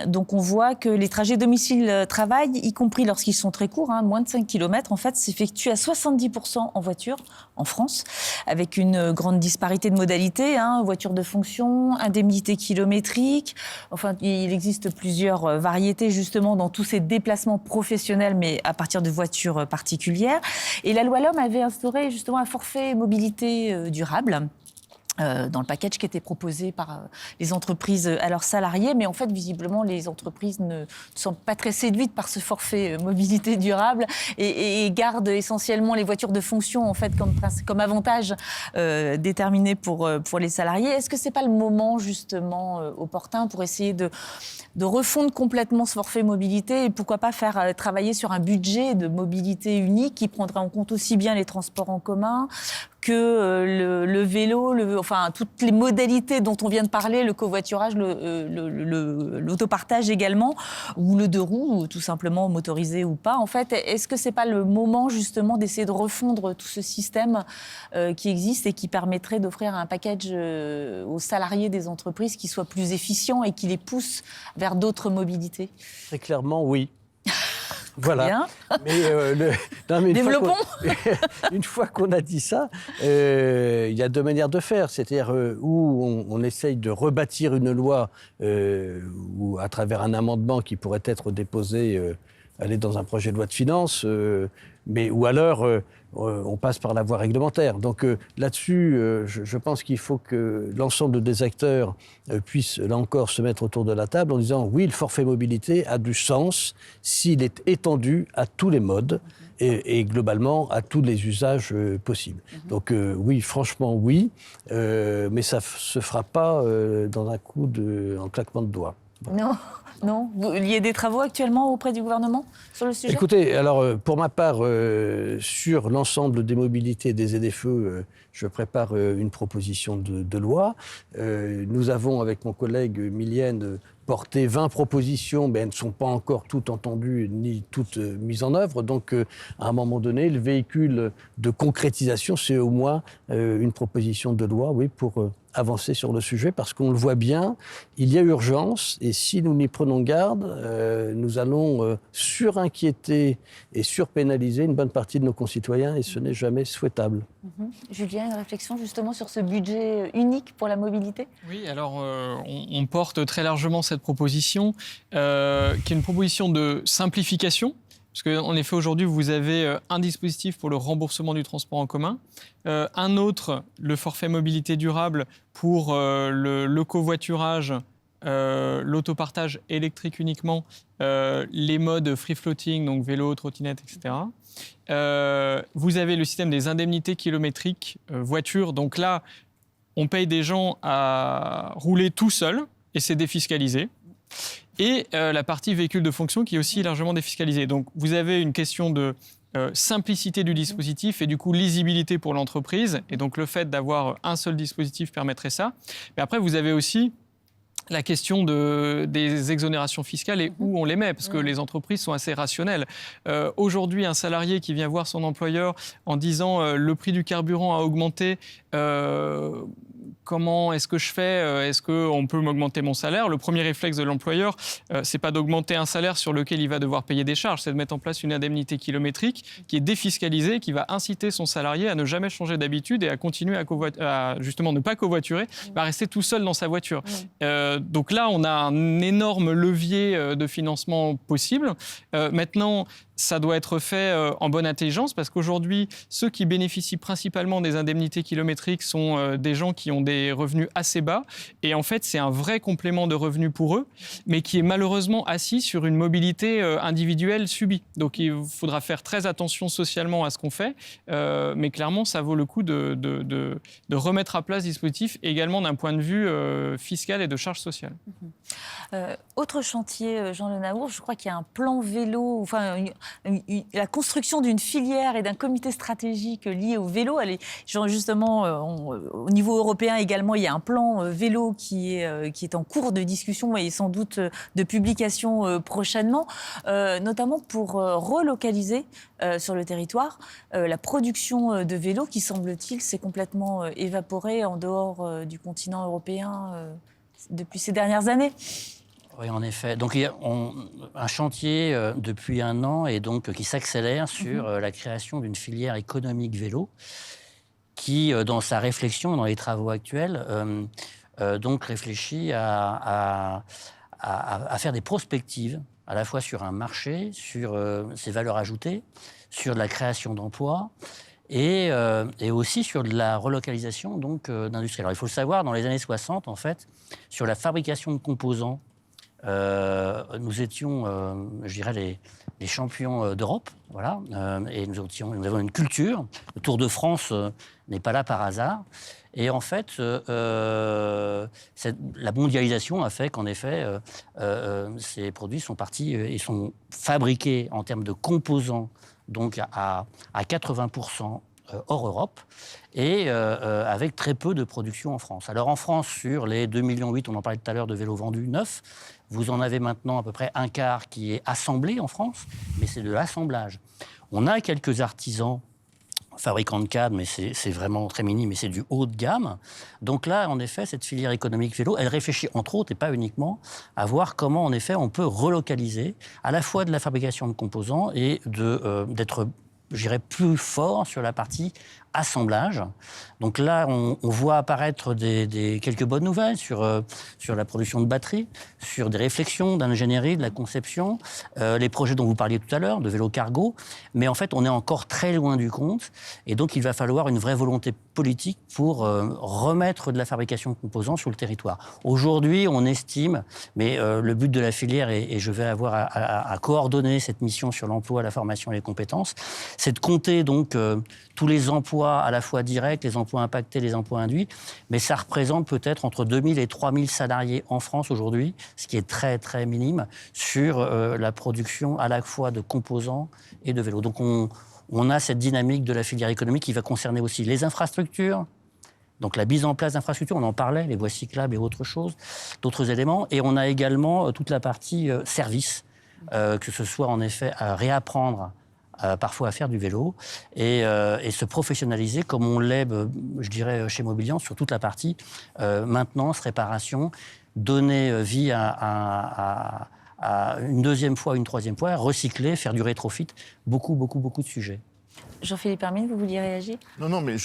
Donc on voit que les trajets domicile-travail, y compris lorsqu'ils sont très courts, moins de 5 km, en fait, s'effectuent à 70% en voiture en France, avec une grande disparité de modalités, voiture de fonction, indemnité kilométrique. Enfin, il existe plusieurs variétés justement dans tous ces déplacements professionnels, mais à partir de voitures particulières. Et la loi LOM avait instauré justement un forfait mobilité durable. Dans le package qui était proposé par les entreprises à leurs salariés. Mais en fait, visiblement, les entreprises ne sont pas très séduites par ce forfait mobilité durable et gardent essentiellement les voitures de fonction en fait, comme avantage déterminé pour les salariés. Est-ce que ce n'est pas le moment justement opportun pour essayer de refondre complètement ce forfait mobilité et pourquoi pas faire travailler sur un budget de mobilité unique qui prendrait en compte aussi bien les transports en commun que le vélo, enfin toutes les modalités dont on vient de parler, le covoiturage, l'autopartage également, ou le deux roues, ou tout simplement motorisé ou pas. En fait, est-ce que c'est pas le moment justement d'essayer de refondre tout ce système qui existe et qui permettrait d'offrir un package aux salariés des entreprises qui soit plus efficient et qui les pousse vers d'autres mobilités? Très clairement, oui. Voilà. Bien. Mais Développons. Une fois qu'on a dit ça, il y a deux manières de faire. C'est-à-dire où on essaye de rebâtir une loi ou à travers un amendement qui pourrait être déposé, aller dans un projet de loi de finances, ou alors on passe par la voie réglementaire. Donc là-dessus, je pense qu'il faut que l'ensemble des acteurs puissent, là encore, se mettre autour de la table en disant oui, le forfait mobilité a du sens s'il est étendu à tous les modes et globalement à tous les usages possibles. Donc oui, franchement oui, mais ça ne se fera pas dans un coup en claquement de doigts. Non. Non. Il y a des travaux actuellement auprès du gouvernement sur le sujet? Écoutez, alors pour ma part, sur l'ensemble des mobilités des ZFE, je prépare une proposition de loi. Nous avons, avec mon collègue Milienne, porté 20 propositions, mais elles ne sont pas encore toutes entendues ni toutes mises en œuvre. Donc, à un moment donné, le véhicule de concrétisation, c'est au moins une proposition de loi, oui, pour avancer sur le sujet, parce qu'on le voit bien, il y a urgence, et si nous n'y prenons garde, nous allons surinquiéter et surpénaliser une bonne partie de nos concitoyens, et ce n'est jamais souhaitable. Julien, une réflexion justement sur ce budget unique pour la mobilité ? Oui, alors on porte très largement cette proposition, qui est une proposition de simplification. Parce qu'en effet, aujourd'hui, vous avez un dispositif pour le remboursement du transport en commun, un autre, le forfait mobilité durable pour le covoiturage, l'autopartage électrique uniquement, les modes free-floating, donc vélo, trottinette, etc. Vous avez le système des indemnités kilométriques voiture. Donc là, on paye des gens à rouler tout seul et c'est défiscalisé. Et la partie véhicule de fonction qui est aussi largement défiscalisée. Donc vous avez une question de simplicité du dispositif et du coup lisibilité pour l'entreprise. Et donc le fait d'avoir un seul dispositif permettrait ça. Mais après, vous avez aussi la question des exonérations fiscales et où on les met, parce que les entreprises sont assez rationnelles. Aujourd'hui, un salarié qui vient voir son employeur en disant le prix du carburant a augmenté, comment est-ce que je fais ? Est-ce qu'on peut m'augmenter mon salaire ? Le premier réflexe de l'employeur, c'est pas d'augmenter un salaire sur lequel il va devoir payer des charges, c'est de mettre en place une indemnité kilométrique qui est défiscalisée, qui va inciter son salarié à ne jamais changer d'habitude et à continuer à justement ne pas covoiturer, à rester tout seul dans sa voiture. Donc là, on a un énorme levier de financement possible. Maintenant, ça doit être fait en bonne intelligence parce qu'aujourd'hui, ceux qui bénéficient principalement des indemnités kilométriques sont des gens qui ont des revenus assez bas. Et en fait, c'est un vrai complément de revenus pour eux, mais qui est malheureusement assis sur une mobilité individuelle subie. Donc, il faudra faire très attention socialement à ce qu'on fait. Mais clairement, ça vaut le coup de remettre à place ce dispositif, également d'un point de vue fiscal et de charges sociales. Autre chantier, Jean Le Naour, je crois qu'il y a un plan vélo, enfin la construction d'une filière et d'un comité stratégique lié au vélo. Justement, au niveau européen également, il y a un plan vélo qui est en cours de discussion et sans doute de publication prochainement, notamment pour relocaliser sur le territoire la production de vélos qui, semble-t-il, s'est complètement évaporée en dehors du continent européen depuis ces dernières années. Oui, en effet. Donc, il y a un chantier depuis un an et donc qui s'accélère sur la création d'une filière économique vélo qui, dans sa réflexion, dans les travaux actuels, donc réfléchit à faire des prospectives, à la fois sur un marché, sur ses valeurs ajoutées, sur la création d'emplois et aussi sur de la relocalisation d'industrie. Alors, il faut le savoir, dans les années 60, en fait, sur la fabrication de composants, nous étions, je dirais, les champions d'Europe, voilà, et nous avons une culture. Le Tour de France n'est pas là par hasard. Et en fait, la mondialisation a fait qu'en effet, ces produits sont partis et sont fabriqués en termes de composants, donc à 80% hors Europe, et avec très peu de production en France. Alors en France, sur les 2,8 millions, on en parlait tout à l'heure, de vélos vendus neufs, vous en avez maintenant à peu près un quart qui est assemblé en France, mais c'est de l'assemblage. On a quelques artisans fabricants de cadres, mais c'est vraiment très minime, mais c'est du haut de gamme. Donc là, en effet, cette filière économique vélo, elle réfléchit entre autres, et pas uniquement, à voir comment, en effet, on peut relocaliser à la fois de la fabrication de composants et d'être, je dirais, plus fort sur la partie assemblage. Donc là, on voit apparaître quelques bonnes nouvelles sur la production de batteries, sur des réflexions d'ingénierie, de la conception, les projets dont vous parliez tout à l'heure, de vélo cargo. Mais en fait, on est encore très loin du compte. Et donc, il va falloir une vraie volonté politique pour remettre de la fabrication de composants sur le territoire. Aujourd'hui, on estime, mais le but de la filière, et je vais avoir à coordonner cette mission sur l'emploi, la formation et les compétences, c'est de compter donc tous les emplois à la fois directs, les emplois impactés, les emplois induits, mais ça représente peut-être entre 2000 et 3000 salariés en France aujourd'hui, ce qui est très très minime, sur la production à la fois de composants et de vélos. Donc on a cette dynamique de la filière économique qui va concerner aussi les infrastructures, Donc la mise en place d'infrastructures, on en parlait, les voies cyclables et autres choses, d'autres éléments. Et on a également toute la partie service, que ce soit en effet à réapprendre parfois à faire du vélo et se professionnaliser comme on l'est, je dirais, chez Mobilian, sur toute la partie maintenance, réparation, donner vie à une deuxième fois, une troisième fois, recycler, faire du rétrofit, beaucoup de sujets. Jean-Philippe Hermine, vous vouliez réagir? Non, mais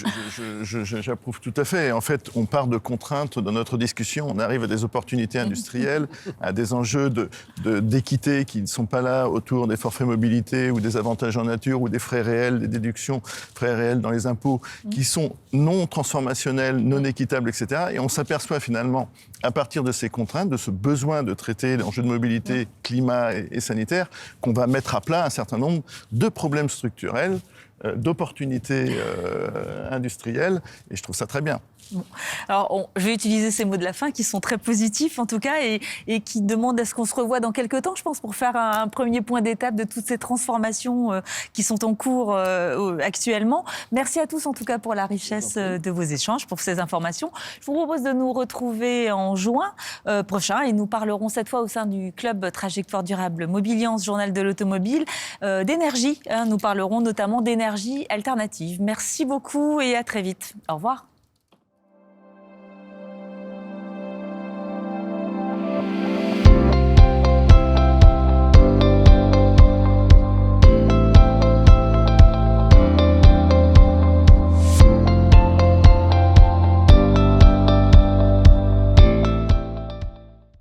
j'approuve tout à fait. En fait, on part de contraintes dans notre discussion, on arrive à des opportunités industrielles, à des enjeux d'équité qui ne sont pas là autour des forfaits mobilité ou des avantages en nature ou des frais réels, des déductions, frais réels dans les impôts, qui sont non transformationnels, non équitables, etc. Et on s'aperçoit finalement, à partir de ces contraintes, de ce besoin de traiter l'enjeu de mobilité, climat et sanitaire, qu'on va mettre à plat un certain nombre de problèmes structurels, d'opportunités industrielles, et je trouve ça très bien. Bon. Alors, je vais utiliser ces mots de la fin qui sont très positifs en tout cas et qui demandent à ce qu'on se revoie dans quelques temps, je pense, pour faire un premier point d'étape de toutes ces transformations qui sont en cours actuellement. Merci à tous en tout cas pour la richesse de vos échanges, pour ces informations. Je vous propose de nous retrouver en juin prochain et nous parlerons cette fois au sein du club Trajectoire Durable Mobiliance, Journal de l'Automobile, d'énergie. Nous parlerons notamment d'énergie alternative. Merci beaucoup et à très vite. Au revoir.